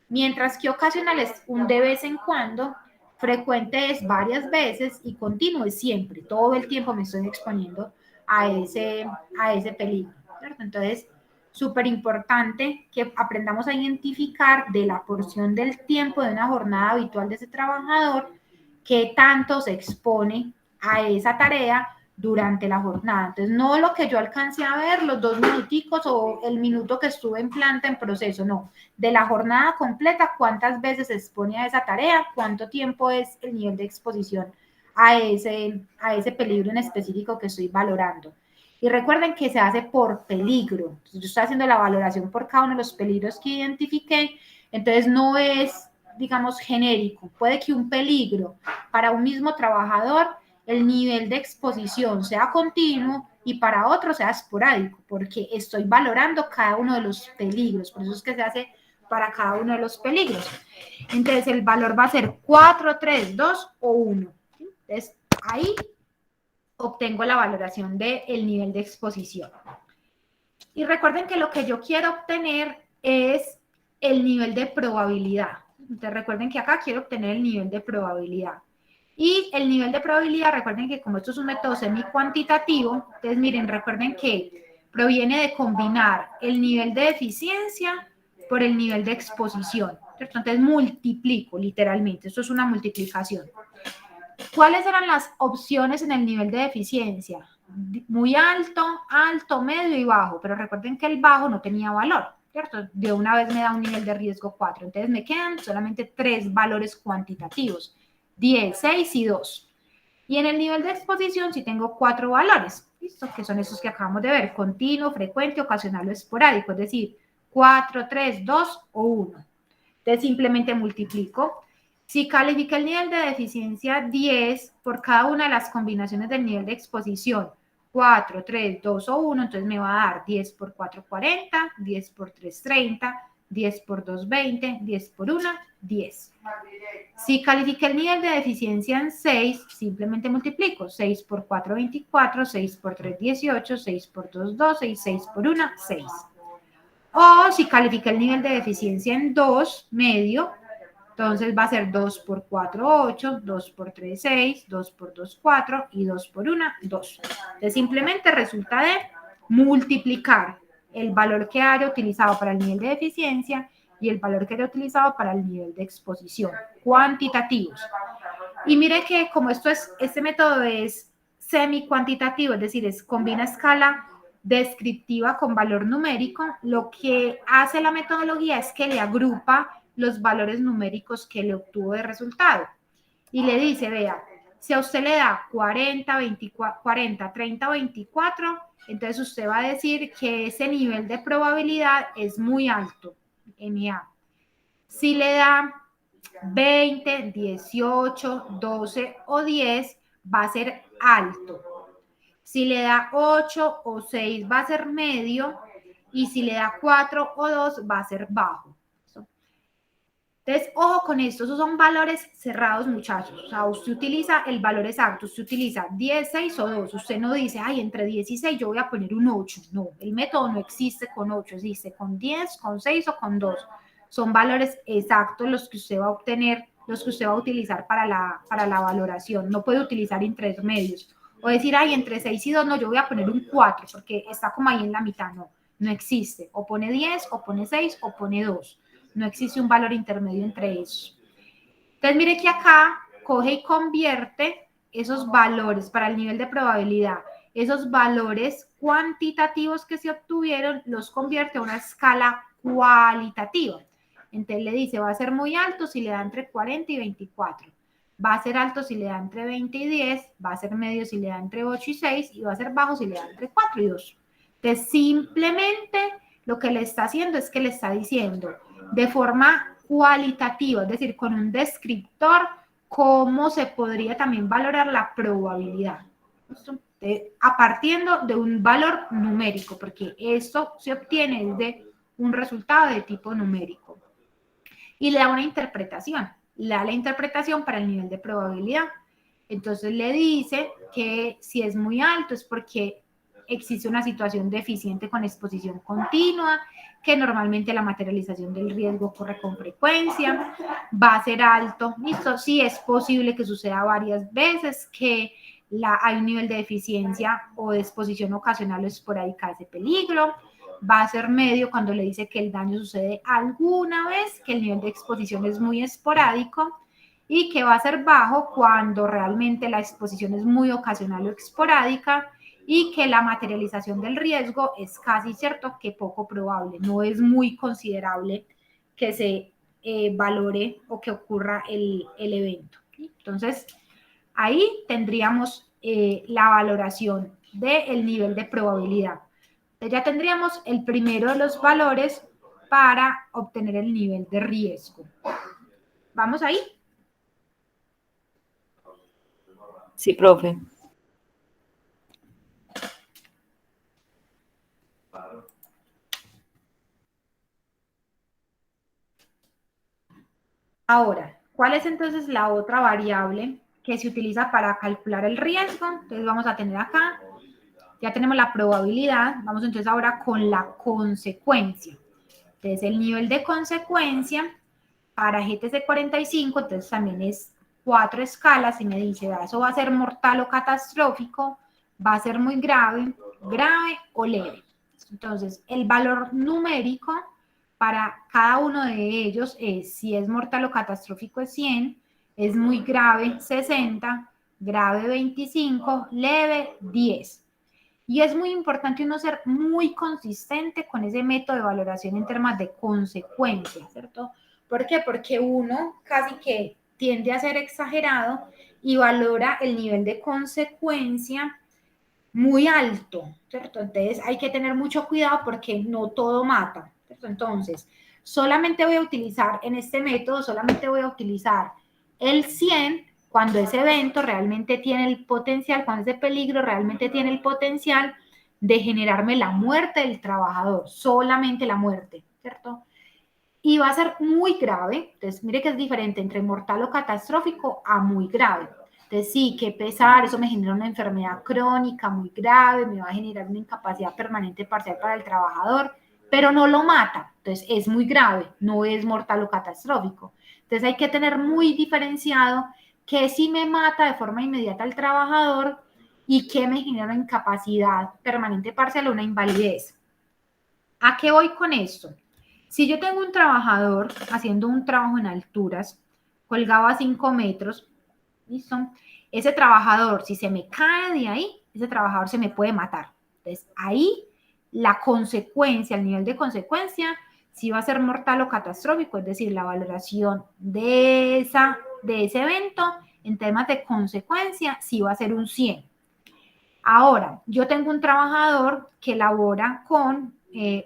Mientras que ocasional es un de vez en cuando, frecuente es varias veces y continuo es siempre. Todo el tiempo me estoy exponiendo a ese peligro, ¿cierto? Entonces, súper importante que aprendamos a identificar de la porción del tiempo de una jornada habitual de ese trabajador qué tanto se expone a esa tarea durante la jornada. Entonces, no lo que yo alcancé a ver, los 2 minuticos o el minuto que estuve en planta en proceso, no. De la jornada completa, cuántas veces se expone a esa tarea, cuánto tiempo es el nivel de exposición a ese peligro en específico que estoy valorando. Y recuerden que se hace por peligro. Entonces, yo estoy haciendo la valoración por cada uno de los peligros que identifiqué, entonces no es, digamos, genérico. Puede que un peligro para un mismo trabajador el nivel de exposición sea continuo y para otro sea esporádico, porque estoy valorando cada uno de los peligros, por eso es que se hace para cada uno de los peligros. Entonces el valor va a ser 4, 3, 2 o 1. Entonces ahí obtengo la valoración del nivel de exposición. Y recuerden que lo que yo quiero obtener es el nivel de probabilidad. Entonces recuerden que acá quiero obtener el nivel de probabilidad. Y el nivel de probabilidad, recuerden que como esto es un método semi-cuantitativo, entonces miren, recuerden que proviene de combinar el nivel de eficiencia por el nivel de exposición, ¿cierto? Entonces multiplico literalmente, esto es una multiplicación. ¿Cuáles eran las opciones en el nivel de eficiencia? Muy alto, alto, medio y bajo, pero recuerden que el bajo no tenía valor, ¿cierto? De una vez me da un nivel de riesgo 4, entonces me quedan solamente 3 valores cuantitativos. 10, 6 y 2. Y en el nivel de exposición sí tengo 4 valores, ¿listo? Que son esos que acabamos de ver, continuo, frecuente, ocasional o esporádico, es decir, 4, 3, 2 o 1. Entonces simplemente multiplico. Si califica el nivel de eficiencia 10 por cada una de las combinaciones del nivel de exposición, 4, 3, 2 o 1, entonces me va a dar 10 por 4, 40, 10 por 3, 30, 10 por 2, 20, 10 por 1, 10. Si califiqué el nivel de deficiencia en 6, simplemente multiplico. 6 por 4, 24, 6 por 3, 18, 6 por 2, 12 y 6 por 1, 6. O si califiqué el nivel de deficiencia en 2, medio, entonces va a ser 2 por 4, 8, 2 por 3, 6, 2 por 2, 4 y 2 por 1, 2. Entonces simplemente resulta de multiplicar el valor que haya utilizado para el nivel de deficiencia y el valor que haya utilizado para el nivel de exposición, cuantitativos. Y mire que como este método es semi-cuantitativo, es decir, combina escala descriptiva con valor numérico, lo que hace la metodología es que le agrupa los valores numéricos que le obtuvo de resultado. Y le dice, vea, si a usted le da 40, 24, 40, 30, 24, entonces usted va a decir que ese nivel de probabilidad es muy alto, NA. Si le da 20, 18, 12 o 10, va a ser alto. Si le da 8 o 6, va a ser medio. Y si le da 4 o 2, va a ser bajo. Entonces, ojo con esto, esos son valores cerrados, muchachos. O sea, usted utiliza el valor exacto, usted utiliza 10, 6 o 2. Usted no dice, ay, entre 10 y 6 yo voy a poner un 8. No, el método no existe con 8, existe con 10, con 6 o con 2. Son valores exactos los que usted va a obtener, los que usted va a utilizar para la valoración. No puede utilizar intermedios. O decir, ay, entre 6 y 2, no, yo voy a poner un 4, porque está como ahí en la mitad. No, no existe. O pone 10, o pone 6, o pone 2. No existe un valor intermedio entre ellos. Entonces, mire que acá coge y convierte esos valores para el nivel de probabilidad, esos valores cuantitativos que se obtuvieron, los convierte a una escala cualitativa. Entonces le dice, va a ser muy alto si le da entre 40 y 24. Va a ser alto si le da entre 20 y 10, va a ser medio si le da entre 8 y 6 y va a ser bajo si le da entre 4 y 2. Entonces, simplemente lo que le está haciendo es que le está diciendo de forma cualitativa, es decir, con un descriptor, cómo se podría también valorar la probabilidad. A partir de un valor numérico, porque esto se obtiene desde un resultado de tipo numérico. Y le da una interpretación, le da la interpretación para el nivel de probabilidad. Entonces le dice que si es muy alto es porque existe una situación deficiente con exposición continua, que normalmente la materialización del riesgo ocurre con frecuencia, va a ser alto, listo, sí es posible que suceda varias veces, que hay un nivel de deficiencia o de exposición ocasional o esporádica a ese peligro, va a ser medio cuando le dice que el daño sucede alguna vez, que el nivel de exposición es muy esporádico, y que va a ser bajo cuando realmente la exposición es muy ocasional o esporádica, y que la materialización del riesgo es casi cierto que poco probable, no es muy considerable que se valore o que ocurra el evento. Entonces, ahí tendríamos la valoración del nivel de probabilidad. Entonces, ya tendríamos el primero de los valores para obtener el nivel de riesgo. ¿Vamos ahí? Sí, profe. Ahora, ¿cuál es entonces la otra variable que se utiliza para calcular el riesgo? Entonces vamos a tener acá, ya tenemos la probabilidad, vamos entonces ahora con la consecuencia. Entonces el nivel de consecuencia para GTC 45, entonces también es 4 escalas y me dice, eso va a ser mortal o catastrófico, va a ser muy grave, grave o leve. Entonces el valor numérico para cada uno de ellos es, si es mortal o catastrófico es 100, es muy grave 60, grave 25, leve 10. Y es muy importante uno ser muy consistente con ese método de valoración en términos de consecuencias, ¿cierto? ¿Por qué? Porque uno casi que tiende a ser exagerado y valora el nivel de consecuencia muy alto, ¿cierto? Entonces hay que tener mucho cuidado porque no todo mata, ¿cierto? Entonces, solamente voy a utilizar en este método, solamente voy a utilizar el 100 cuando ese evento realmente tiene el potencial, cuando ese peligro realmente tiene el potencial de generarme la muerte del trabajador, solamente la muerte, ¿cierto? y va a ser muy grave. Entonces, mire que es diferente entre mortal o catastrófico a muy grave. Entonces, sí, qué pesar, eso me genera una enfermedad crónica muy grave, me va a generar una incapacidad permanente parcial para el trabajador, pero no lo mata. Entonces, es muy grave, no es mortal o catastrófico. Entonces, hay que tener muy diferenciado que sí me mata de forma inmediata al trabajador y que me genera una incapacidad permanente parcial o una invalidez. ¿A qué voy con esto? Si yo tengo un trabajador haciendo un trabajo en alturas, colgado a 5 metros, ¿listo? Ese trabajador, si se me cae de ahí, ese trabajador se me puede matar. Entonces, ahí la consecuencia, el nivel de consecuencia, si va a ser mortal o catastrófico, es decir, la valoración de ese evento en temas de consecuencia, sí va a ser un 100. Ahora, yo tengo un trabajador que labora con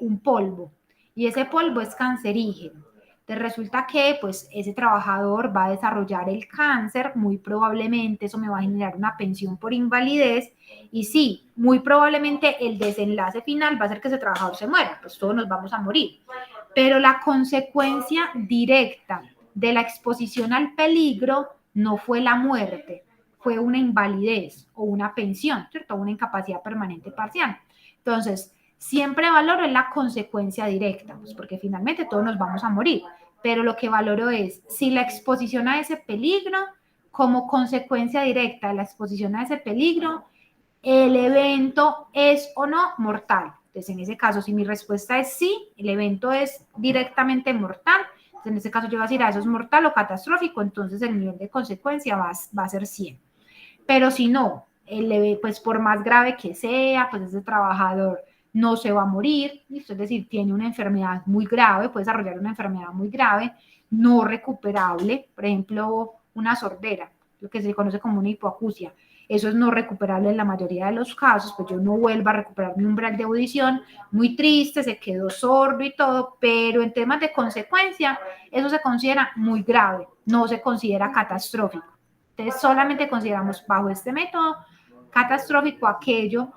un polvo y ese polvo es cancerígeno. Entonces resulta que pues ese trabajador va a desarrollar el cáncer, muy probablemente eso me va a generar una pensión por invalidez y sí, muy probablemente el desenlace final va a ser que ese trabajador se muera, pues todos nos vamos a morir. Pero la consecuencia directa de la exposición al peligro no fue la muerte, fue una invalidez o una pensión, ¿cierto? Una incapacidad permanente parcial. Entonces, siempre valoro la consecuencia directa, pues porque finalmente todos nos vamos a morir, pero lo que valoro es si la exposición a ese peligro, como consecuencia directa de la exposición a ese peligro, el evento es o no mortal. Entonces, en ese caso, si mi respuesta es sí, el evento es directamente mortal, entonces en ese caso yo voy a decir, eso es mortal o catastrófico, entonces el nivel de consecuencia va a ser 100. Pero si no, pues por más grave que sea, pues ese trabajador no se va a morir, ¿listo? Es decir, tiene una enfermedad muy grave, puede desarrollar una enfermedad muy grave, no recuperable, por ejemplo, una sordera, lo que se conoce como una hipoacusia. Eso es no recuperable en la mayoría de los casos, pues yo no vuelvo a recuperar mi umbral de audición, muy triste, se quedó sordo y todo, pero en temas de consecuencia, eso se considera muy grave, no se considera catastrófico. Entonces, solamente consideramos bajo este método catastrófico aquello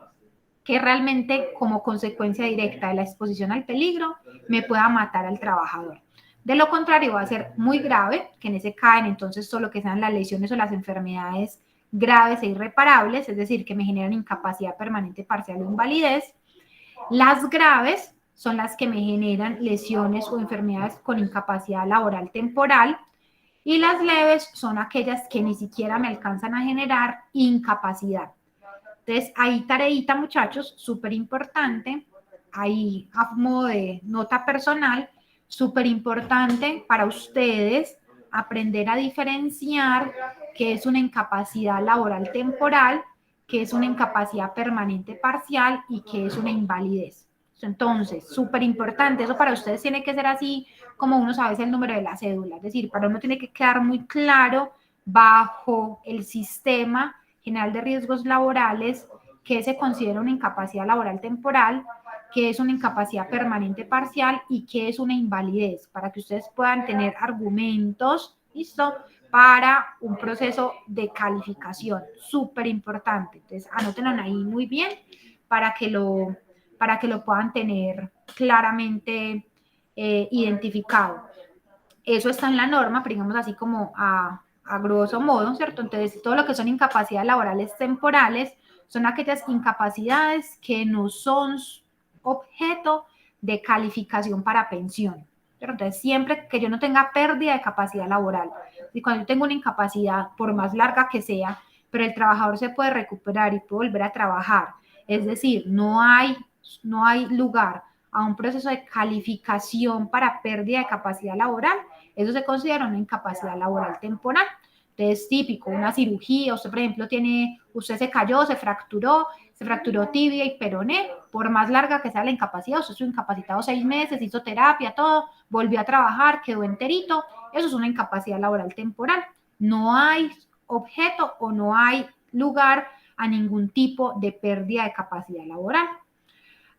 que realmente como consecuencia directa de la exposición al peligro me pueda matar al trabajador. De lo contrario, va a ser muy grave, que en ese caen entonces todo lo que sean las lesiones o las enfermedades graves e irreparables, es decir, que me generan incapacidad permanente parcial o invalidez. Las graves son las que me generan lesiones o enfermedades con incapacidad laboral temporal, y las leves son aquellas que ni siquiera me alcanzan a generar incapacidad. Entonces, ahí tareita, muchachos, súper importante, ahí a modo de nota personal, súper importante para ustedes aprender a diferenciar qué es una incapacidad laboral temporal, qué es una incapacidad permanente parcial y qué es una invalidez. Entonces, súper importante, eso para ustedes tiene que ser así como uno sabe el número de la cédula, es decir, para uno tiene que quedar muy claro bajo el sistema general de riesgos laborales que se considera una incapacidad laboral temporal, que es una incapacidad permanente parcial y que es una invalidez, para que ustedes puedan tener argumentos, ¿listo?, para un proceso de calificación, súper importante. Entonces, anótenlo ahí muy bien para que lo puedan tener claramente identificado. Eso está en la norma, pero digamos así como a grosso modo, ¿cierto? Entonces, todo lo que son incapacidades laborales temporales son aquellas incapacidades que no son objeto de calificación para pensión. ¿Cierto? Entonces, siempre que yo no tenga pérdida de capacidad laboral, y cuando yo tengo una incapacidad, por más larga que sea, pero el trabajador se puede recuperar y puede volver a trabajar, es decir, no hay lugar a un proceso de calificación para pérdida de capacidad laboral, eso se considera una incapacidad laboral temporal. Entonces, típico, una cirugía, usted por ejemplo usted se cayó, se fracturó tibia y peroné, por más larga que sea la incapacidad, usted estuvo incapacitado 6 meses, hizo terapia, todo, volvió a trabajar, quedó enterito, eso es una incapacidad laboral temporal. No hay objeto o no hay lugar a ningún tipo de pérdida de capacidad laboral.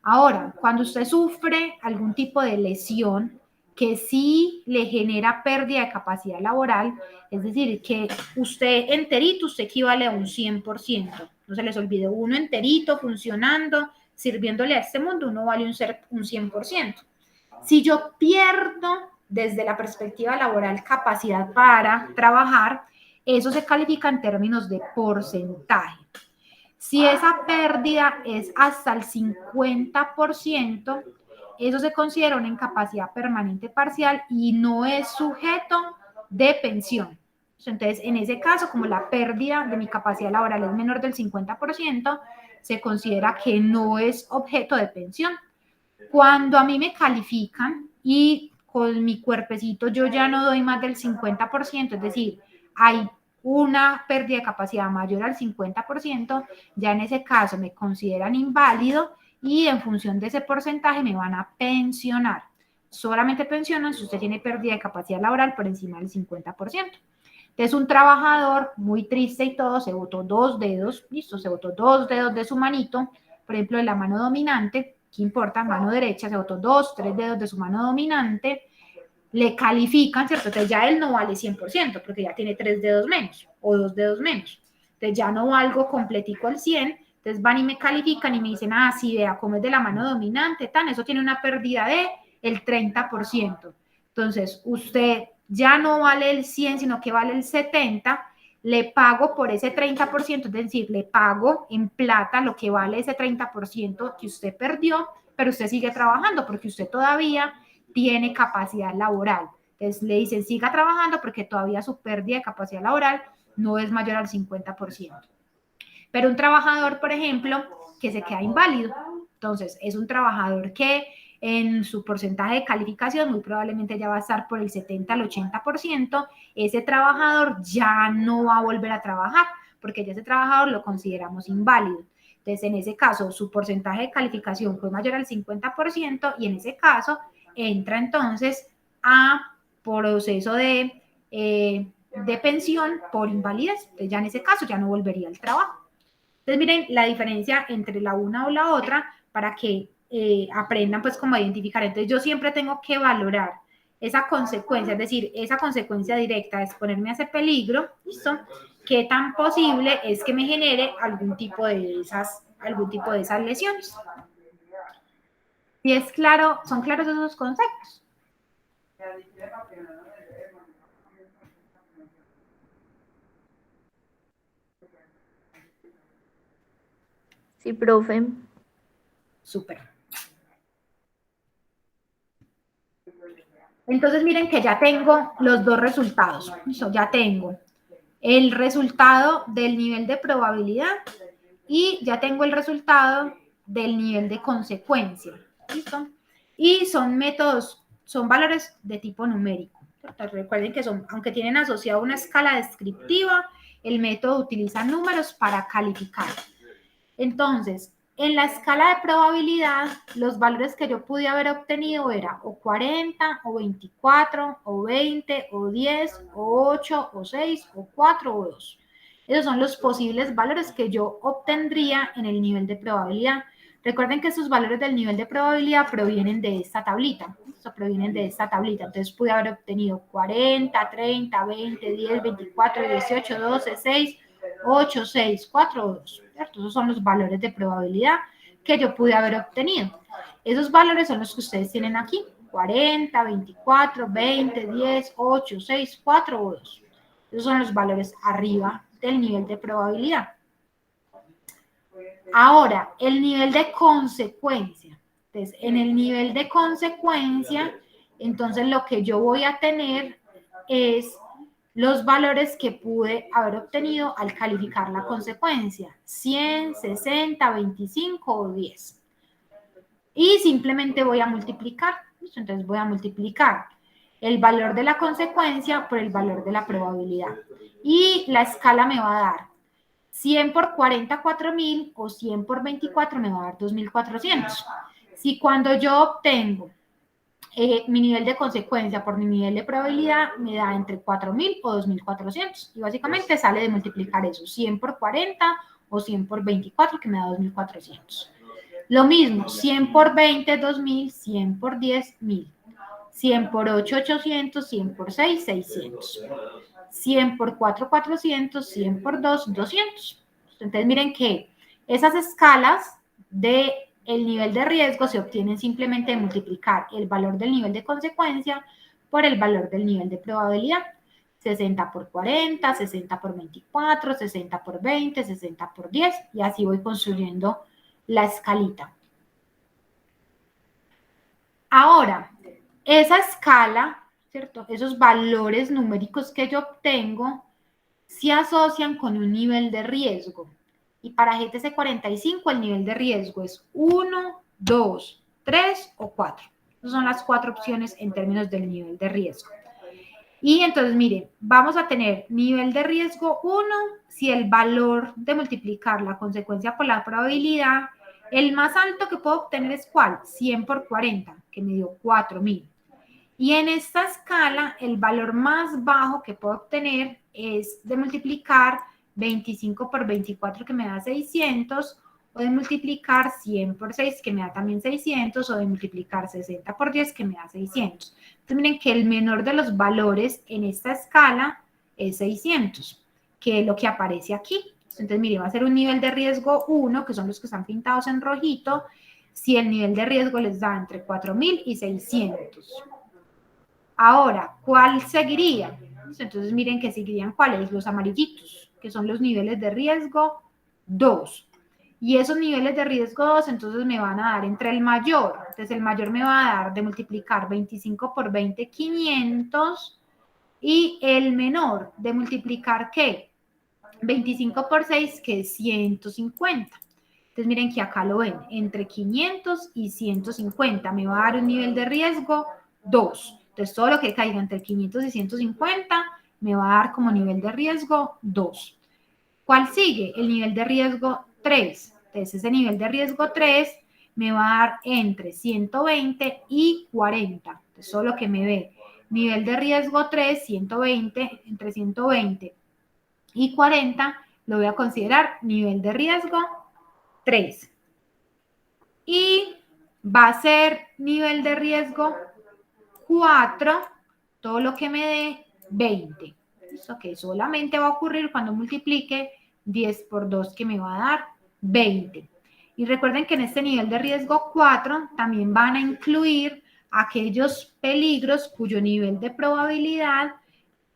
Ahora, cuando usted sufre algún tipo de lesión que sí le genera pérdida de capacidad laboral, es decir, que usted enterito, usted equivale a un 100%. No se les olvide, uno enterito, funcionando, sirviéndole a este mundo, uno vale un 100%. Si yo pierdo desde la perspectiva laboral capacidad para trabajar, eso se califica en términos de porcentaje. Si esa pérdida es hasta el 50%, eso se considera una incapacidad permanente parcial y no es sujeto de pensión. Entonces, en ese caso, como la pérdida de mi capacidad laboral es menor del 50%, se considera que no es objeto de pensión. Cuando a mí me califican y con mi cuerpecito yo ya no doy más del 50%, es decir, hay una pérdida de capacidad mayor al 50%, ya en ese caso me consideran inválido y en función de ese porcentaje me van a pensionar. Solamente pensionan si usted tiene pérdida de capacidad laboral por encima del 50%. Entonces, un trabajador muy triste y todo, se botó 2 dedos, listo, se botó 2 dedos de su manito, por ejemplo, de la mano dominante, ¿qué importa? Mano derecha, se botó 2, 3 dedos de su mano dominante, le califican, ¿cierto? Entonces ya él no vale 100%, porque ya tiene 3 dedos menos, o 2 dedos menos. Entonces ya no valgo completico al 100, entonces van y me califican y me dicen, ah, sí, vea, como es de la mano dominante, tan, eso tiene una pérdida de el 30%. Entonces, usted ya no vale el 100, sino que vale el 70, le pago por ese 30%, es decir, le pago en plata lo que vale ese 30% que usted perdió, pero usted sigue trabajando porque usted todavía tiene capacidad laboral. Entonces le dicen, siga trabajando porque todavía su pérdida de capacidad laboral no es mayor al 50%. Pero un trabajador, por ejemplo, que se queda inválido, entonces es un trabajador que en su porcentaje de calificación muy probablemente ya va a estar por el 70 al 80%, ese trabajador ya no va a volver a trabajar, porque ya ese trabajador lo consideramos inválido. Entonces, en ese caso, su porcentaje de calificación fue mayor al 50% y en ese caso entra entonces a proceso de pensión por invalidez. Entonces, ya en ese caso ya no volvería al trabajo. Entonces, miren la diferencia entre la una o la otra para que aprendan pues cómo identificar. Entonces yo siempre tengo que valorar esa consecuencia, es decir, esa consecuencia directa de exponerme a ese peligro, ¿listo? ¿Qué tan posible es que me genere algún tipo de esas lesiones? Y es claro, son claros esos conceptos. Sí, profe. Súper. Entonces miren que ya tengo los dos resultados. ¿Listo? Ya tengo el resultado del nivel de probabilidad y ya tengo el resultado del nivel de consecuencia. ¿Listo? Y son métodos, son valores de tipo numérico. Recuerden que son, aunque tienen asociado una escala descriptiva, el método utiliza números para calificar. Entonces, en la escala de probabilidad, los valores que yo pude haber obtenido era o 40, o 24, o 20, o 10, o 8, o 6, o 4, o 2. Esos son los posibles valores que yo obtendría en el nivel de probabilidad. Recuerden que estos valores del nivel de probabilidad provienen de esta tablita. Entonces pude haber obtenido 40, 30, 20, 10, 24, 18, 12, 6, 8, 6, 4, 2. ¿Cierto? Esos son los valores de probabilidad que yo pude haber obtenido. Esos valores son los que ustedes tienen aquí. 40, 24, 20, 10, 8, 6, 4 o 2. Esos son los valores arriba del nivel de probabilidad. Ahora, el nivel de consecuencia. Entonces, en el nivel de consecuencia, entonces lo que yo voy a tener es los valores que pude haber obtenido al calificar la consecuencia. 100, 60, 25 o 10. Y simplemente voy a multiplicar. Entonces voy a multiplicar el valor de la consecuencia por el valor de la probabilidad. Y la escala me va a dar 100 por 40, 4.000 o 100 por 24 me va a dar 2.400. Si cuando yo obtengo mi nivel de consecuencia por mi nivel de probabilidad me da entre 4.000 o 2.400. Y básicamente sale de multiplicar eso, 100 por 40 o 100 por 24, que me da 2.400. Lo mismo, 100 por 20, 2.000, 100 por 10, 1.000. 100 por 8, 800, 100 por 6, 600. 100 por 4, 400, 100 por 2, 200. Entonces miren que esas escalas de el nivel de riesgo se obtienen simplemente de multiplicar el valor del nivel de consecuencia por el valor del nivel de probabilidad. 60 por 40, 60 por 24, 60 por 20, 60 por 10, y así voy construyendo la escalita. Ahora, esa escala, ¿cierto? Esos valores numéricos que yo obtengo se asocian con un nivel de riesgo. Y para GTC 45 el nivel de riesgo es 1, 2, 3 o 4. Esas son las 4 opciones en términos del nivel de riesgo. Y entonces, miren, vamos a tener nivel de riesgo 1 si el valor de multiplicar la consecuencia por la probabilidad, el más alto que puedo obtener es ¿cuál? 100 por 40, que me dio 4000. Y en esta escala, el valor más bajo que puedo obtener es de multiplicar 25 por 24, que me da 600, o de multiplicar 100 por 6, que me da también 600, o de multiplicar 60 por 10, que me da 600. Entonces, miren que el menor de los valores en esta escala es 600, que es lo que aparece aquí. Entonces, miren, va a ser un nivel de riesgo 1, que son los que están pintados en rojito, si el nivel de riesgo les da entre 4000 y 600. Ahora, ¿cuál seguiría? Entonces, miren que seguirían cuáles, los amarillitos, que son los niveles de riesgo 2. Y esos niveles de riesgo 2, entonces me van a dar entre el mayor. Entonces, el mayor me va a dar de multiplicar 25 por 20, 500. Y el menor de multiplicar, ¿qué? 25 por 6, que es 150. Entonces, miren que acá lo ven, entre 500 y 150 me va a dar un nivel de riesgo 2. Entonces, todo lo que caiga entre 500 y 150 me va a dar como nivel de riesgo 2. ¿Cuál sigue? El nivel de riesgo 3. Entonces, ese nivel de riesgo 3 me va a dar entre 120 y 40. Entonces, todo lo que me ve. Nivel de riesgo 3, 120, entre 120 y 40, lo voy a considerar nivel de riesgo 3. Y va a ser nivel de riesgo 4, todo lo que me dé 20. Eso que solamente va a ocurrir cuando multiplique 10 por 2, que me va a dar 20. Y recuerden que en este nivel de riesgo 4 también van a incluir aquellos peligros cuyo nivel de probabilidad,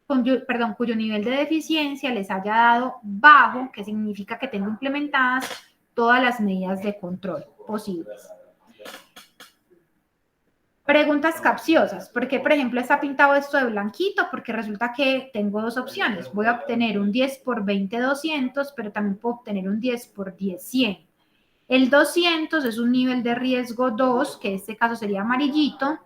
cuyo nivel de deficiencia les haya dado bajo, que significa que tengo implementadas todas las medidas de control posibles. Preguntas capciosas. ¿Por qué, por ejemplo, está pintado esto de blanquito? Porque resulta que tengo dos opciones. Voy a obtener un 10 por 20, 200, pero también puedo obtener un 10 por 10, 100. El 200 es un nivel de riesgo 2, que en este caso sería amarillito,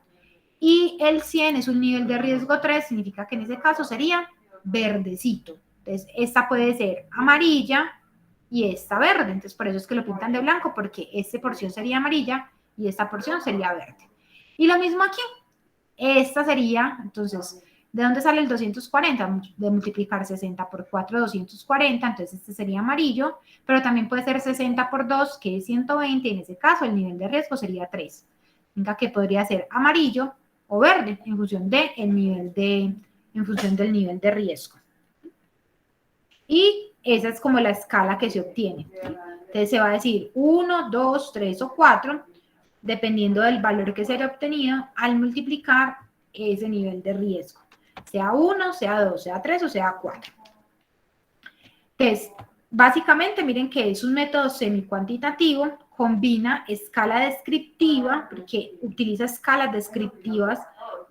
y el 100 es un nivel de riesgo 3, significa que en ese caso sería verdecito. Entonces, esta puede ser amarilla y esta verde. Entonces, por eso es que lo pintan de blanco, porque esta porción sería amarilla y esta porción sería verde. Y lo mismo aquí. Esta sería, entonces, ¿de dónde sale el 240? De multiplicar 60 por 4, 240. Entonces, este sería amarillo, pero también puede ser 60 por 2, que es 120. Y en ese caso, el nivel de riesgo sería 3. Significa que podría ser amarillo o verde en función del nivel de riesgo. Y esa es como la escala que se obtiene. Entonces se va a decir 1, 2, 3 o 4, dependiendo del valor que se haya obtenido al multiplicar ese nivel de riesgo. Sea 1, sea 2, sea 3 o sea 4. Entonces, básicamente miren que es un método semicuantitativo, combina escala descriptiva, porque utiliza escalas descriptivas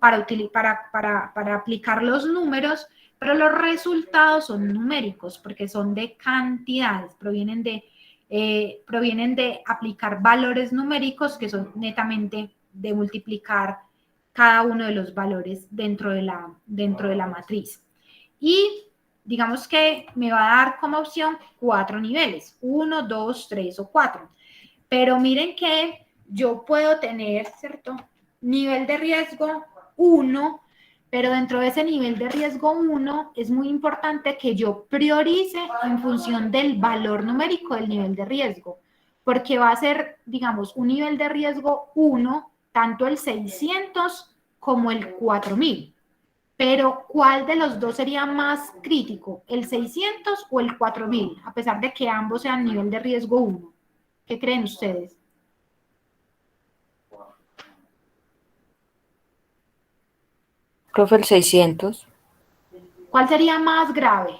para aplicar los números, pero los resultados son numéricos, porque son de cantidades, provienen de aplicar valores numéricos que son netamente de multiplicar cada uno de los valores dentro de la matriz. Y digamos que me va a dar como opción 4 niveles, 1, 2, 3 o 4. Pero miren que yo puedo tener, ¿cierto? Nivel de riesgo 1, pero dentro de ese nivel de riesgo 1 es muy importante que yo priorice en función del valor numérico del nivel de riesgo, porque va a ser, digamos, un nivel de riesgo 1, tanto el 600 como el 4000. Pero, ¿cuál de los dos sería más crítico? ¿El 600 o el 4000? A pesar de que ambos sean nivel de riesgo 1. ¿Qué creen ustedes? Profe, el 600. ¿Cuál sería más grave?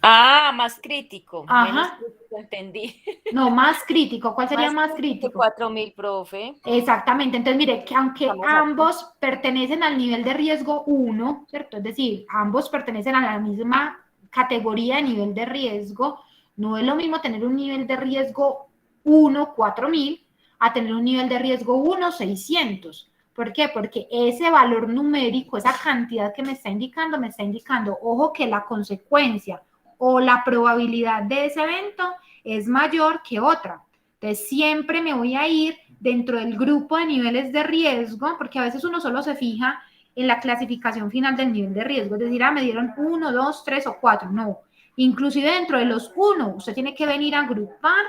Ah, más crítico. Menos Ajá. crítico, entendí. No, más crítico. ¿Cuál sería más Crítico, crítico? 4000, profe. Exactamente. Entonces, mire, que aunque Estamos hartos. ambos pertenecen al nivel de riesgo 1, ¿cierto? Es decir, ambos pertenecen a la misma categoría de nivel de riesgo, no es lo mismo tener un nivel de riesgo 1, 4000, a tener un nivel de riesgo 1, 600. ¿Por qué? Porque ese valor numérico, esa cantidad que me está indicando, ojo, que la consecuencia o la probabilidad de ese evento es mayor que otra. Entonces, siempre me voy a ir dentro del grupo de niveles de riesgo, porque a veces uno solo se fija en la clasificación final del nivel de riesgo, es decir, me dieron 1, 2, 3 o 4, no. Inclusive dentro de los 1, usted tiene que venir a agrupar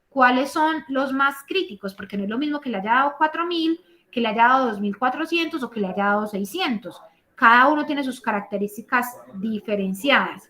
cuáles son los más críticos, porque no es lo mismo que le haya dado 4000, que le haya dado 2400 o que le haya dado 600. Cada uno tiene sus características diferenciadas.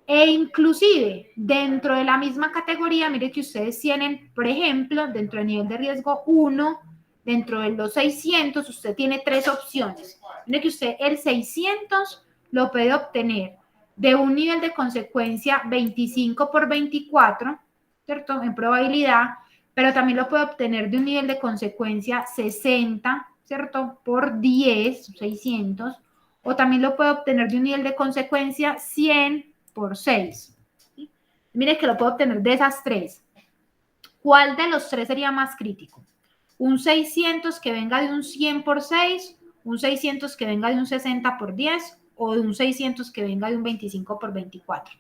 E inclusive dentro de la misma categoría, mire que ustedes tienen, por ejemplo, dentro del nivel de riesgo 1, dentro de los 600, usted tiene 3 opciones. Mire que usted el 600 lo puede obtener de un nivel de consecuencia 25 por 24, ¿cierto? En probabilidad, pero también lo puede obtener de un nivel de consecuencia 60, ¿cierto? Por 10, 600, o también lo puede obtener de un nivel de consecuencia 100 por 6. ¿Sí? Mire que lo puedo obtener de esas 3. ¿Cuál de los 3 sería más crítico? Un 600 que venga de un 100 por 6, un 600 que venga de un 60 por 10 o de un 600 que venga de un 25 por 24.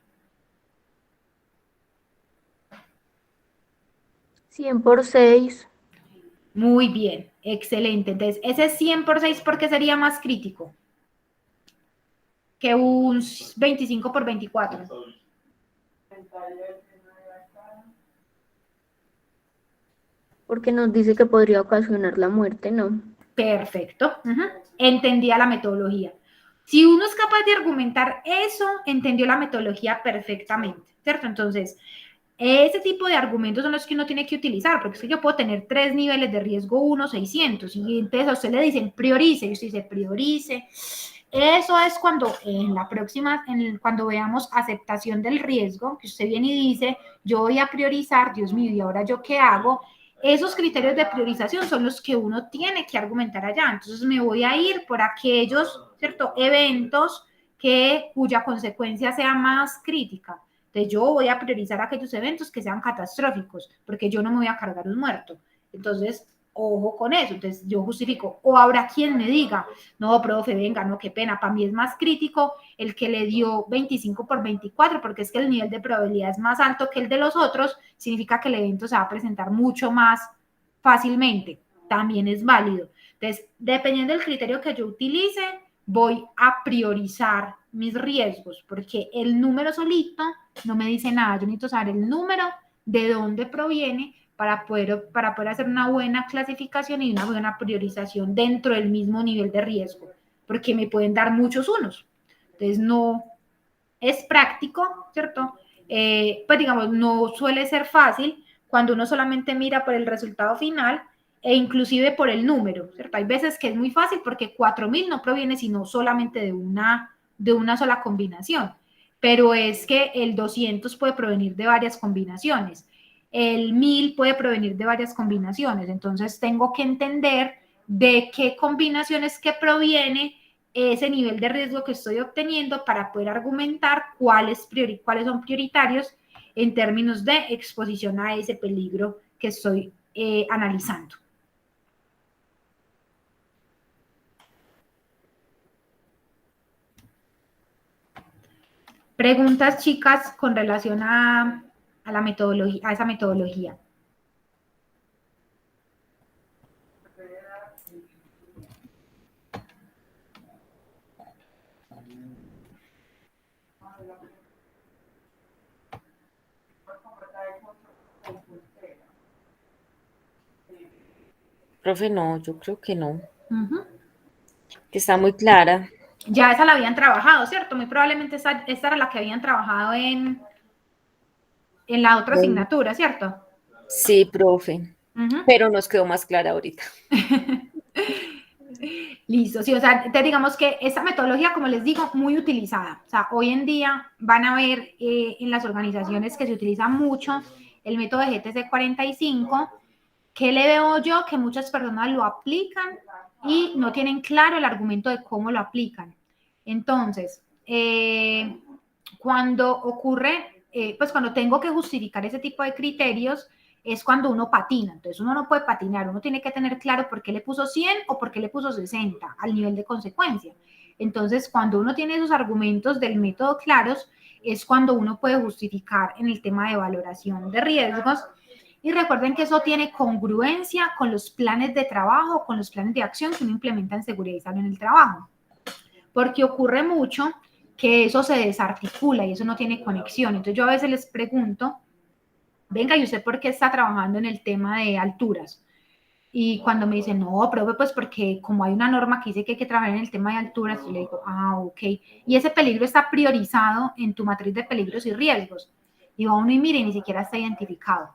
100 por 6. Muy bien, excelente. Entonces, ese 100 por 6, ¿por qué sería más crítico que un 25 por 24? Porque nos dice que podría ocasionar la muerte, ¿no? Perfecto. Entendía la metodología. Si uno es capaz de argumentar eso, entendió la metodología perfectamente, ¿cierto? Entonces, ese tipo de argumentos son los que uno tiene que utilizar, porque es que yo puedo tener 3 niveles de riesgo 1, 600, y entonces a usted le dicen priorice, y usted dice priorice. Eso es cuando en la próxima, cuando veamos aceptación del riesgo, que usted viene y dice, yo voy a priorizar, Dios mío, ¿y ahora yo qué hago? Esos criterios de priorización son los que uno tiene que argumentar allá. Entonces me voy a ir por aquellos, ¿cierto? Eventos cuya consecuencia sea más crítica. Entonces yo voy a priorizar aquellos eventos que sean catastróficos, porque yo no me voy a cargar un muerto. Entonces, ojo con eso. Entonces yo justifico. O habrá quien me diga, no, profe, venga, no, qué pena, para mí es más crítico el que le dio 25 por 24, porque es que el nivel de probabilidad es más alto que el de los otros, significa que el evento se va a presentar mucho más fácilmente. También es válido. Entonces, dependiendo del criterio que yo utilice, voy a priorizar mis riesgos, porque el número solito no me dice nada. Yo necesito saber el número, de dónde proviene, para poder hacer una buena clasificación y una buena priorización dentro del mismo nivel de riesgo, porque me pueden dar muchos unos. Entonces, no es práctico, ¿cierto? Pues digamos, no suele ser fácil cuando uno solamente mira por el resultado final e inclusive por el número, ¿cierto? Hay veces que es muy fácil porque 4000 no proviene sino solamente de una sola combinación, pero es que el 200 puede provenir de varias combinaciones, el 1000 puede provenir de varias combinaciones, entonces tengo que entender de qué combinaciones que proviene ese nivel de riesgo que estoy obteniendo para poder argumentar cuáles son prioritarios en términos de exposición a ese peligro que estoy analizando. Preguntas, chicas, con relación a la metodología, a esa metodología. Profe, no, yo creo que no. Que está muy clara. Ya esa la habían trabajado, ¿cierto? Muy probablemente esta era la que habían trabajado en la otra asignatura, ¿cierto? Sí, profe. Pero nos quedó más clara ahorita. Listo, sí, o sea, te digamos que esta metodología, como les digo, muy utilizada. O sea, hoy en día van a ver en las organizaciones que se utiliza mucho el método de GTC 45, que le veo yo que muchas personas lo aplican y no tienen claro el argumento de cómo lo aplican. Entonces, cuando ocurre, pues cuando tengo que justificar ese tipo de criterios, es cuando uno patina. Entonces uno no puede patinar, uno tiene que tener claro por qué le puso 100 o por qué le puso 60 al nivel de consecuencia. Entonces, cuando uno tiene esos argumentos del método claros, es cuando uno puede justificar en el tema de valoración de riesgos. Y recuerden que eso tiene congruencia con los planes de trabajo, con los planes de acción que uno implementa en seguridad y salud en el trabajo. Porque ocurre mucho que eso se desarticula y eso no tiene conexión. Entonces yo a veces les pregunto, venga, ¿y usted por qué está trabajando en el tema de alturas? Y cuando me dicen, no, profe, pues porque como hay una norma que dice que hay que trabajar en el tema de alturas, yo le digo, ok. Y ese peligro está priorizado en tu matriz de peligros y riesgos. Y va uno y mire, ni siquiera está identificado.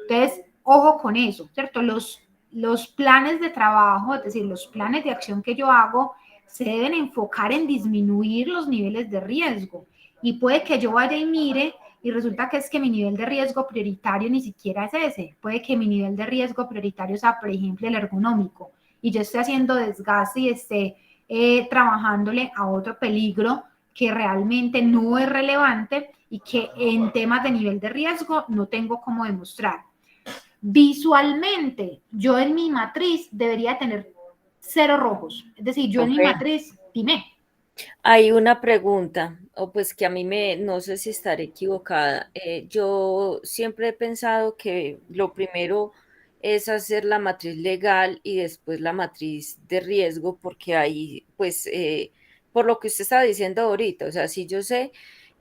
Entonces, ojo con eso, ¿cierto? Los planes de trabajo, es decir, los planes de acción que yo hago, se deben enfocar en disminuir los niveles de riesgo. Y puede que yo vaya y mire y resulta que es que mi nivel de riesgo prioritario ni siquiera es ese. Puede que mi nivel de riesgo prioritario sea, por ejemplo, el ergonómico, y yo esté haciendo desgaste y esté trabajándole a otro peligro que realmente no es relevante y que en temas de nivel de riesgo no tengo cómo demostrar. Visualmente, yo en mi matriz debería tener 0 rojos. Es decir, yo en mi matriz, dime. Hay una pregunta, o pues que a mí no sé si estaré equivocada. Yo siempre he pensado que lo primero es hacer la matriz legal y después la matriz de riesgo, porque ahí, pues, por lo que usted estaba diciendo ahorita, o sea, si yo sé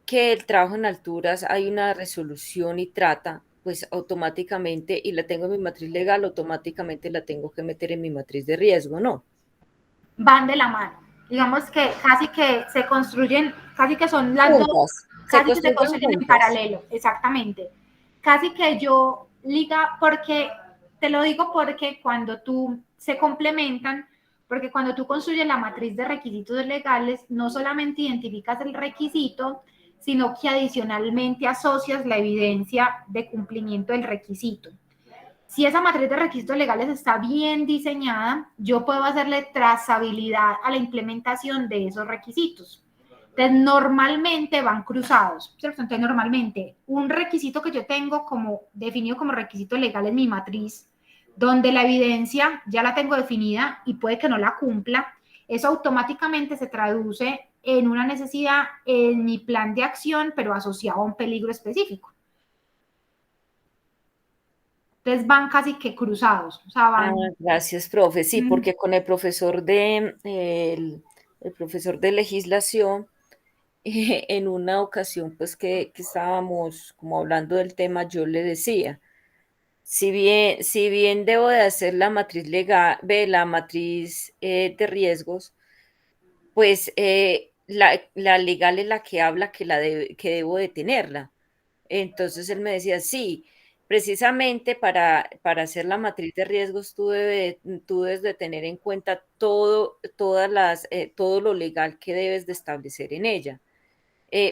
que el trabajo en alturas hay una resolución y trata, pues automáticamente, y la tengo en mi matriz legal, automáticamente la tengo que meter en mi matriz de riesgo, ¿no? Van de la mano. Digamos que casi que se construyen, casi que son las dos, Se casi que se construyen construyen en juntas. paralelo, exactamente. Casi que yo liga, porque, te lo digo porque cuando tú se complementan, porque cuando tú construyes la matriz de requisitos legales, no solamente identificas el requisito, sino que adicionalmente asocias la evidencia de cumplimiento del requisito. Si esa matriz de requisitos legales está bien diseñada, yo puedo hacerle trazabilidad a la implementación de esos requisitos. Entonces, normalmente van cruzados, ¿cierto? Entonces, normalmente, un requisito que yo tengo como definido como requisito legal en mi matriz, donde la evidencia ya la tengo definida y puede que no la cumpla, eso automáticamente se traduce en una necesidad en mi plan de acción, pero asociado a un peligro específico. Entonces van casi que cruzados, o sea, van... Gracias, profe. Sí, porque con el profesor el profesor de legislación, en una ocasión, pues que estábamos como hablando del tema, yo le decía, si bien debo de hacer la matriz legal, la matriz de riesgos, pues la legal es la que habla que debo de tenerla. Entonces él me decía, sí, precisamente para hacer la matriz de riesgos tú debes de tener en cuenta todo lo legal que debes de establecer en ella.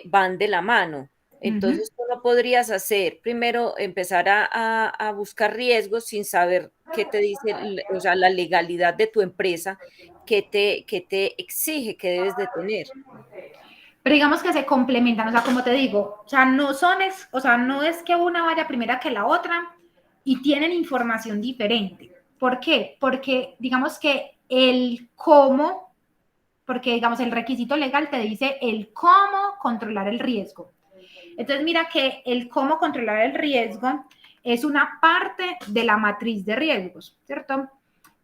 Van de la mano. Entonces tú no podrías hacer, primero empezar a buscar riesgos sin saber qué te dice, o sea, la legalidad de tu empresa, qué te exige que debes de tener. Pero digamos que se complementan, o sea, como te digo, o sea, no es que una vaya primera que la otra y tienen información diferente. ¿Por qué? Porque digamos que el cómo, porque digamos el requisito legal te dice el cómo controlar el riesgo. Entonces mira que el cómo controlar el riesgo es una parte de la matriz de riesgos, ¿cierto?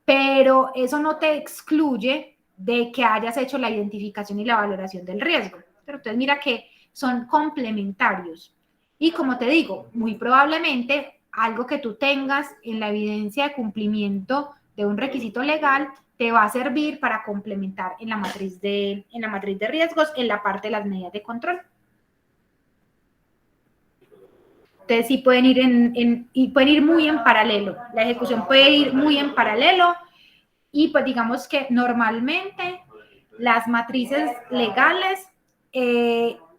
Pero eso no te excluye de que hayas hecho la identificación y la valoración del riesgo. Pero entonces mira que son complementarios. Y como te digo, muy probablemente algo que tú tengas en la evidencia de cumplimiento de un requisito legal te va a servir para complementar en la matriz de riesgos, en la parte de las medidas de control. Entonces sí pueden ir y pueden ir muy en paralelo. La ejecución puede ir muy en paralelo Y pues digamos que normalmente las matrices legales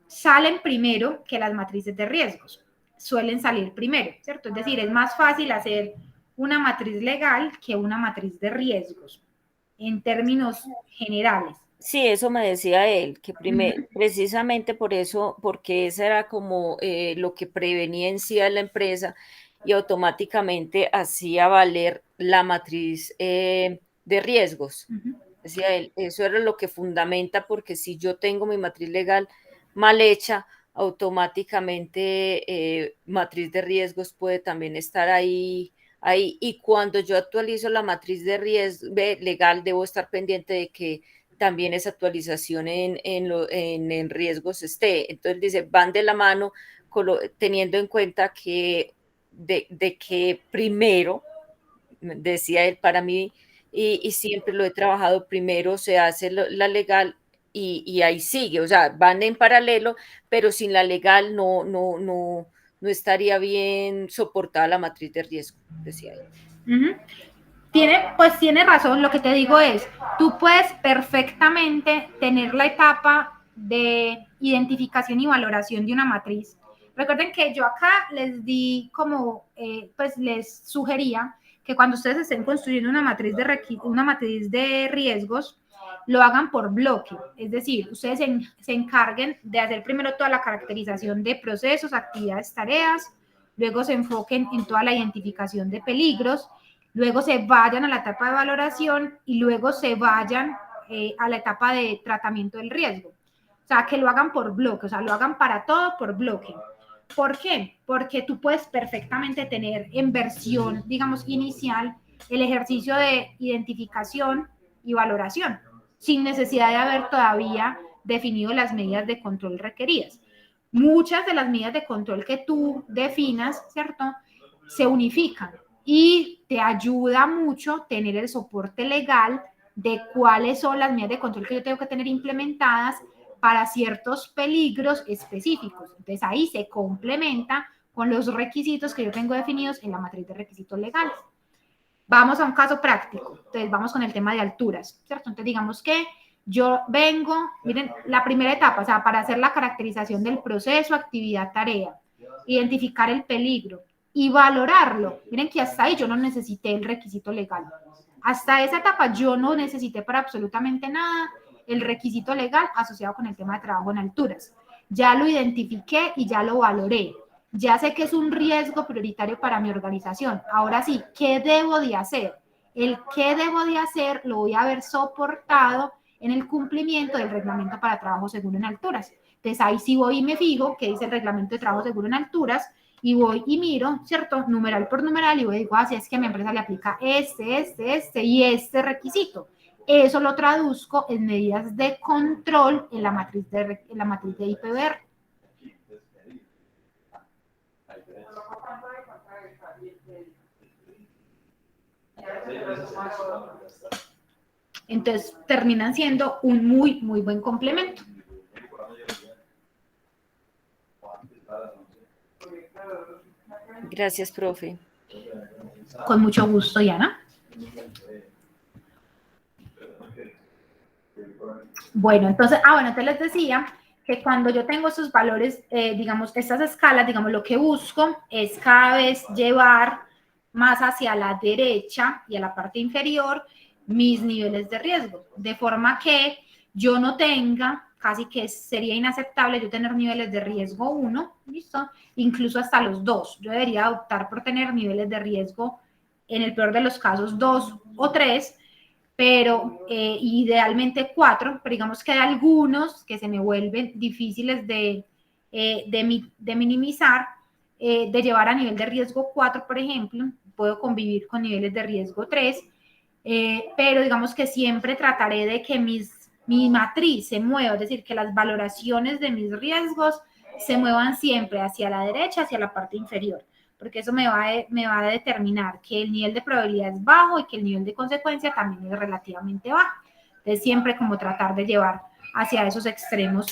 salen primero que las matrices de riesgos, suelen salir primero, ¿cierto? Es decir, es más fácil hacer una matriz legal que una matriz de riesgos, en términos generales. Sí, eso me decía él, que precisamente por eso, porque esa era como lo que prevenía en sí a la empresa y automáticamente hacía valer la matriz de riesgos. Decía él, eso era lo que fundamenta, porque si yo tengo mi matriz legal mal hecha, automáticamente matriz de riesgos puede también estar ahí. Y cuando yo actualizo la matriz de riesgo legal, debo estar pendiente de que también esa actualización en riesgos esté. Entonces dice, van de la mano teniendo en cuenta que de que primero, decía él, para mí, y siempre lo he trabajado, primero se hace la legal y ahí sigue, o sea, van en paralelo, pero sin la legal no estaría bien soportada la matriz de riesgo, decía él. Tiene razón, lo que te digo es, tú puedes perfectamente tener la etapa de identificación y valoración de una matriz. Recuerden que yo acá les di como, pues les sugería que cuando ustedes estén construyendo una matriz de riesgos, lo hagan por bloque. Es decir, ustedes se encarguen de hacer primero toda la caracterización de procesos, actividades, tareas, luego se enfoquen en toda la identificación de peligros, luego se vayan a la etapa de valoración y luego se vayan a la etapa de tratamiento del riesgo. O sea, que lo hagan por bloque, o sea, lo hagan para todo por bloque. ¿Por qué? Porque tú puedes perfectamente tener en versión, digamos, inicial el ejercicio de identificación y valoración, sin necesidad de haber todavía definido las medidas de control requeridas. Muchas de las medidas de control que tú definas, ¿cierto?, se unifican y te ayuda mucho tener el soporte legal de cuáles son las medidas de control que yo tengo que tener implementadas para ciertos peligros específicos. Entonces ahí se complementa con los requisitos que yo tengo definidos en la matriz de requisitos legales. Vamos a un caso práctico. Entonces vamos con el tema de alturas, ¿cierto? Entonces digamos que yo vengo, miren, la primera etapa, o sea, para hacer la caracterización del proceso, actividad, tarea, identificar el peligro y valorarlo. Miren que hasta ahí yo no necesité el requisito legal. Hasta esa etapa yo no necesité para absolutamente nada el requisito legal asociado con el tema de trabajo en alturas. Ya lo identifiqué y ya lo valoré. Ya sé que es un riesgo prioritario para mi organización. Ahora sí, ¿qué debo de hacer? El qué debo de hacer lo voy a ver soportado en el cumplimiento del reglamento para trabajo seguro en alturas. Entonces ahí sí voy y me fijo qué dice el reglamento de trabajo seguro en alturas y voy y miro, ¿cierto? Numeral por numeral y voy y digo, así es que a mi empresa le aplica este y este requisito. Eso lo traduzco en medidas de control en la matriz de IPVR. Entonces terminan siendo un muy, muy buen complemento. Gracias, profe. Con mucho gusto, Diana. Bueno, entonces les decía que cuando yo tengo esos valores, digamos, estas escalas, digamos, lo que busco es cada vez llevar más hacia la derecha y a la parte inferior mis niveles de riesgo, de forma que yo no tenga, casi que sería inaceptable yo tener niveles de riesgo 1, ¿listo? Incluso hasta los 2. Yo debería optar por tener niveles de riesgo, en el peor de los casos, 2 o 3, pero idealmente 4, pero digamos que hay algunos que se me vuelven difíciles de minimizar, de llevar a nivel de riesgo 4, por ejemplo, puedo convivir con niveles de riesgo 3, pero digamos que siempre trataré de que mi matriz se mueva, es decir, que las valoraciones de mis riesgos se muevan siempre hacia la derecha, hacia la parte inferior, porque eso me va a determinar que el nivel de probabilidad es bajo y que el nivel de consecuencia también es relativamente bajo. Entonces, siempre como tratar de llevar hacia estos extremos,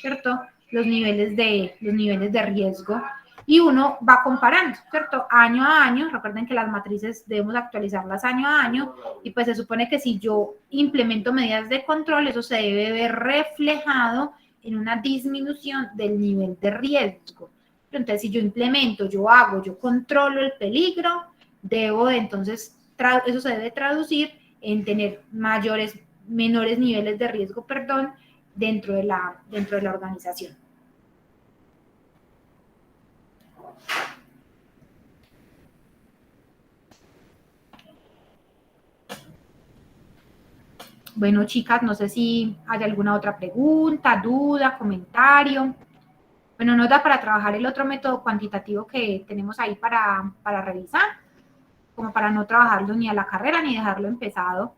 ¿cierto? Los niveles de riesgo. y uno va comparando, ¿cierto? Año a año, recuerden que las matrices debemos actualizarlas año a año, y pues se supone que si yo implemento medidas de control, eso se debe ver reflejado en una disminución del nivel de riesgo. Entonces, si yo implemento, yo hago, yo controlo el peligro, debo de entonces, eso se debe traducir en tener menores niveles de riesgo, perdón, dentro de la organización. Bueno, chicas, no sé si hay alguna otra pregunta, duda, comentario. Bueno, nos da para trabajar el otro método cuantitativo que tenemos ahí para revisar, como para no trabajarlo ni a la carrera ni dejarlo empezado.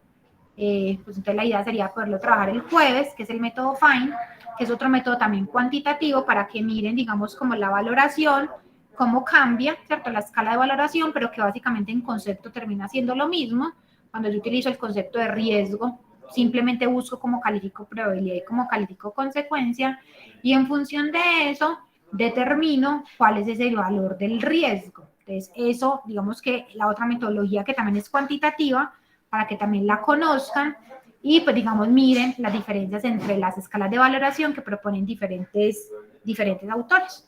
Pues entonces la idea sería poderlo trabajar el jueves, que es el método FINE, que es otro método también cuantitativo para que miren, digamos, como la valoración, cómo cambia, ¿cierto? La escala de valoración, pero que básicamente en concepto termina siendo lo mismo. Cuando yo utilizo el concepto de riesgo, simplemente busco cómo califico probabilidad y cómo califico consecuencia, y en función de eso determino cuál es ese valor del riesgo. Entonces, eso, digamos que la otra metodología que también es cuantitativa, para que también la conozcan y pues digamos miren las diferencias entre las escalas de valoración que proponen diferentes autores.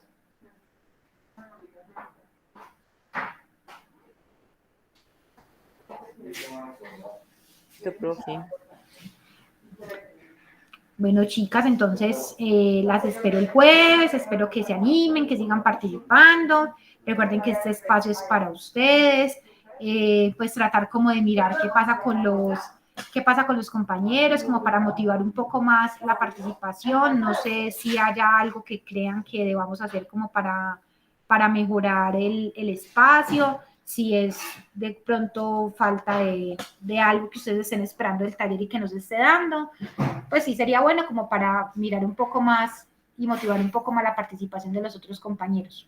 Profe. Bueno, chicas, entonces las espero el jueves, espero que se animen, que sigan participando. Recuerden que este espacio es para ustedes, pues tratar como de mirar qué pasa con los compañeros, como para motivar un poco más la participación. No sé si haya algo que crean que debamos hacer como para mejorar el espacio, si es de pronto falta de algo que ustedes estén esperando del taller y que nos esté dando, pues sí sería bueno como para mirar un poco más y motivar un poco más la participación de los otros compañeros.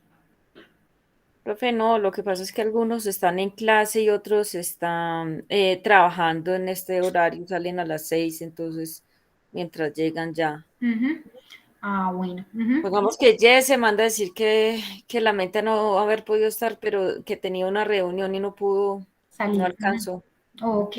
Profe, no, lo que pasa es que algunos están en clase y otros están trabajando en este horario, salen a las 6, entonces mientras llegan ya. Ah, bueno. Pongamos que Jess se manda a decir que lamenta no haber podido estar, pero que tenía una reunión y no pudo, no Salir. alcanzó. Ok.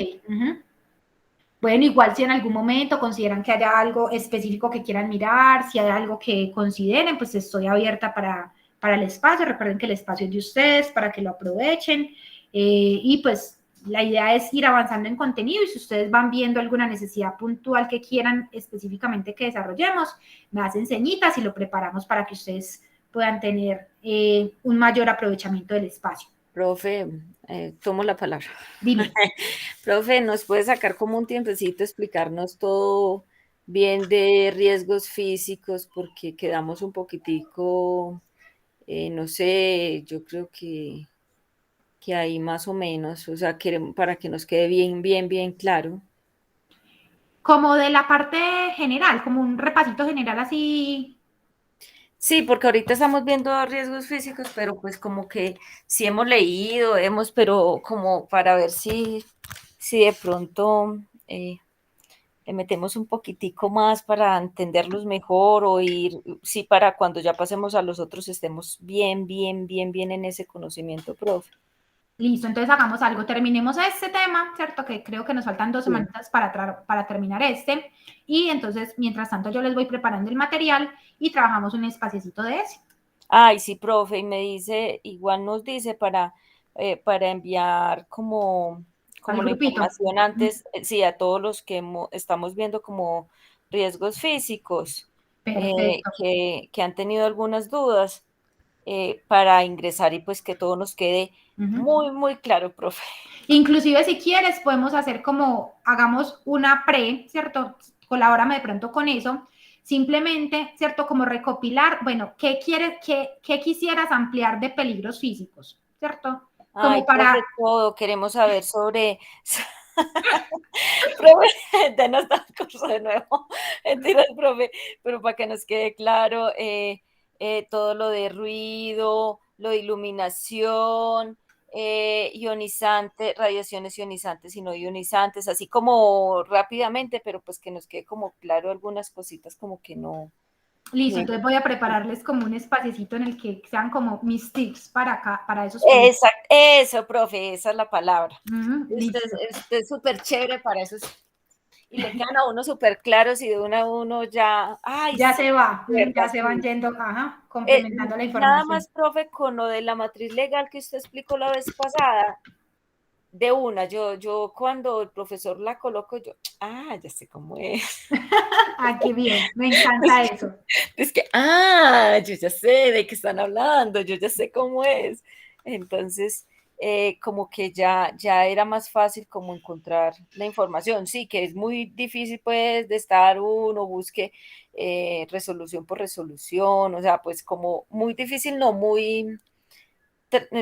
Bueno, igual si en algún momento consideran que haya algo específico que quieran mirar, si hay algo que consideren, pues estoy abierta para el espacio. Recuerden que el espacio es de ustedes, para que lo aprovechen. Y pues la idea es ir avanzando en contenido, y si ustedes van viendo alguna necesidad puntual que quieran específicamente que desarrollemos, me hacen señitas y lo preparamos para que ustedes puedan tener un mayor aprovechamiento del espacio. Profe, tomo la palabra. Dime. Profe, ¿nos puede sacar como un tiempecito explicarnos todo bien de riesgos físicos? Porque quedamos un poquitico, no sé, yo creo que ahí más o menos, o sea, para que nos quede bien, bien, bien claro. Como de la parte general, como un repasito general así. Sí, porque ahorita estamos viendo riesgos físicos, pero pues como que sí hemos leído, pero como para ver si de pronto le metemos un poquitico más para entenderlos mejor o ir, sí, para cuando ya pasemos a los otros estemos bien, bien, bien, bien en ese conocimiento, profe. Listo, entonces hagamos algo, terminemos este tema, ¿cierto? Que creo que nos faltan 2 Sí. semanitas para terminar este. Y entonces, mientras tanto, yo les voy preparando el material y trabajamos un espaciecito de ese. Ay, sí, profe, y me dice, igual nos dice para enviar Al como la grupito. información antes, sí, a todos los que estamos viendo como riesgos físicos, Perfecto. que han tenido algunas dudas, para ingresar y pues que todo nos quede muy, muy claro, profe. Inclusive si quieres podemos hacer como, hagamos una ¿cierto? Colabórame de pronto con eso. Simplemente, ¿cierto? Como recopilar, bueno, ¿qué quisieras ampliar de peligros físicos? ¿Cierto? Ay, Como para, profe, todo queremos saber sobre... Profe, denos tal curso de nuevo. Mentiras, profe, pero para que nos quede claro, todo lo de ruido, lo de iluminación, ionizante, radiaciones ionizantes y no ionizantes, así como rápidamente, pero pues que nos quede como claro algunas cositas como que no. Listo, entonces voy a prepararles como un espacecito en el que sean como mis tips para acá, para esos Exacto, eso, profe, esa es la palabra. Usted listo. es súper chévere para eso. Y le quedan a uno súper claros y de una a uno ya, ay, Ya sí, se va, verdad, ya se van sí. yendo, ajá, complementando la Nada información. más, profe, con lo de la matriz legal que usted explicó la vez pasada, de una, yo cuando el profesor la coloco, yo, ya sé cómo es. Ah, qué bien, me encanta eso. Es que, yo ya sé de qué están hablando, yo ya sé cómo es. Entonces, como que ya era más fácil como encontrar la información. Sí, que es muy difícil pues de estar uno, busque resolución por resolución, o sea, pues como muy difícil, no,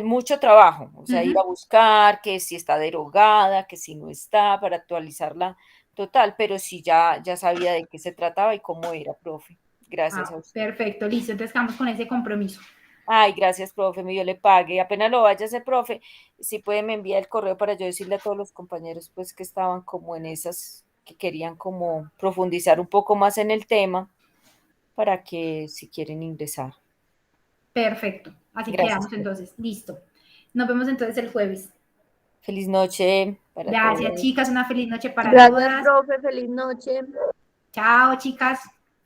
mucho trabajo, o sea, ir a buscar que si está derogada, que si no está, para actualizarla total, pero sí ya sabía de qué se trataba y cómo era, profe. Gracias a Ah, usted. perfecto, listo, entonces quedamos con ese compromiso. Ay, gracias, profe, yo le pague. Apenas lo vaya a hacer, profe, si puede me envía el correo para yo decirle a todos los compañeros, pues, que estaban como en esas, que querían como profundizar un poco más en el tema, para que si quieren ingresar. Perfecto, así Gracias, quedamos profe. entonces, listo. Nos vemos entonces el jueves. Feliz noche para Gracias, todos. chicas, una feliz noche para Gracias, todas. profe, feliz noche. Chao, chicas.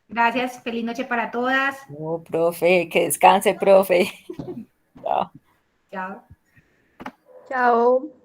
Gracias, feliz noche para todas. No, profe, que descanse, profe. Chao. Chao. Chao.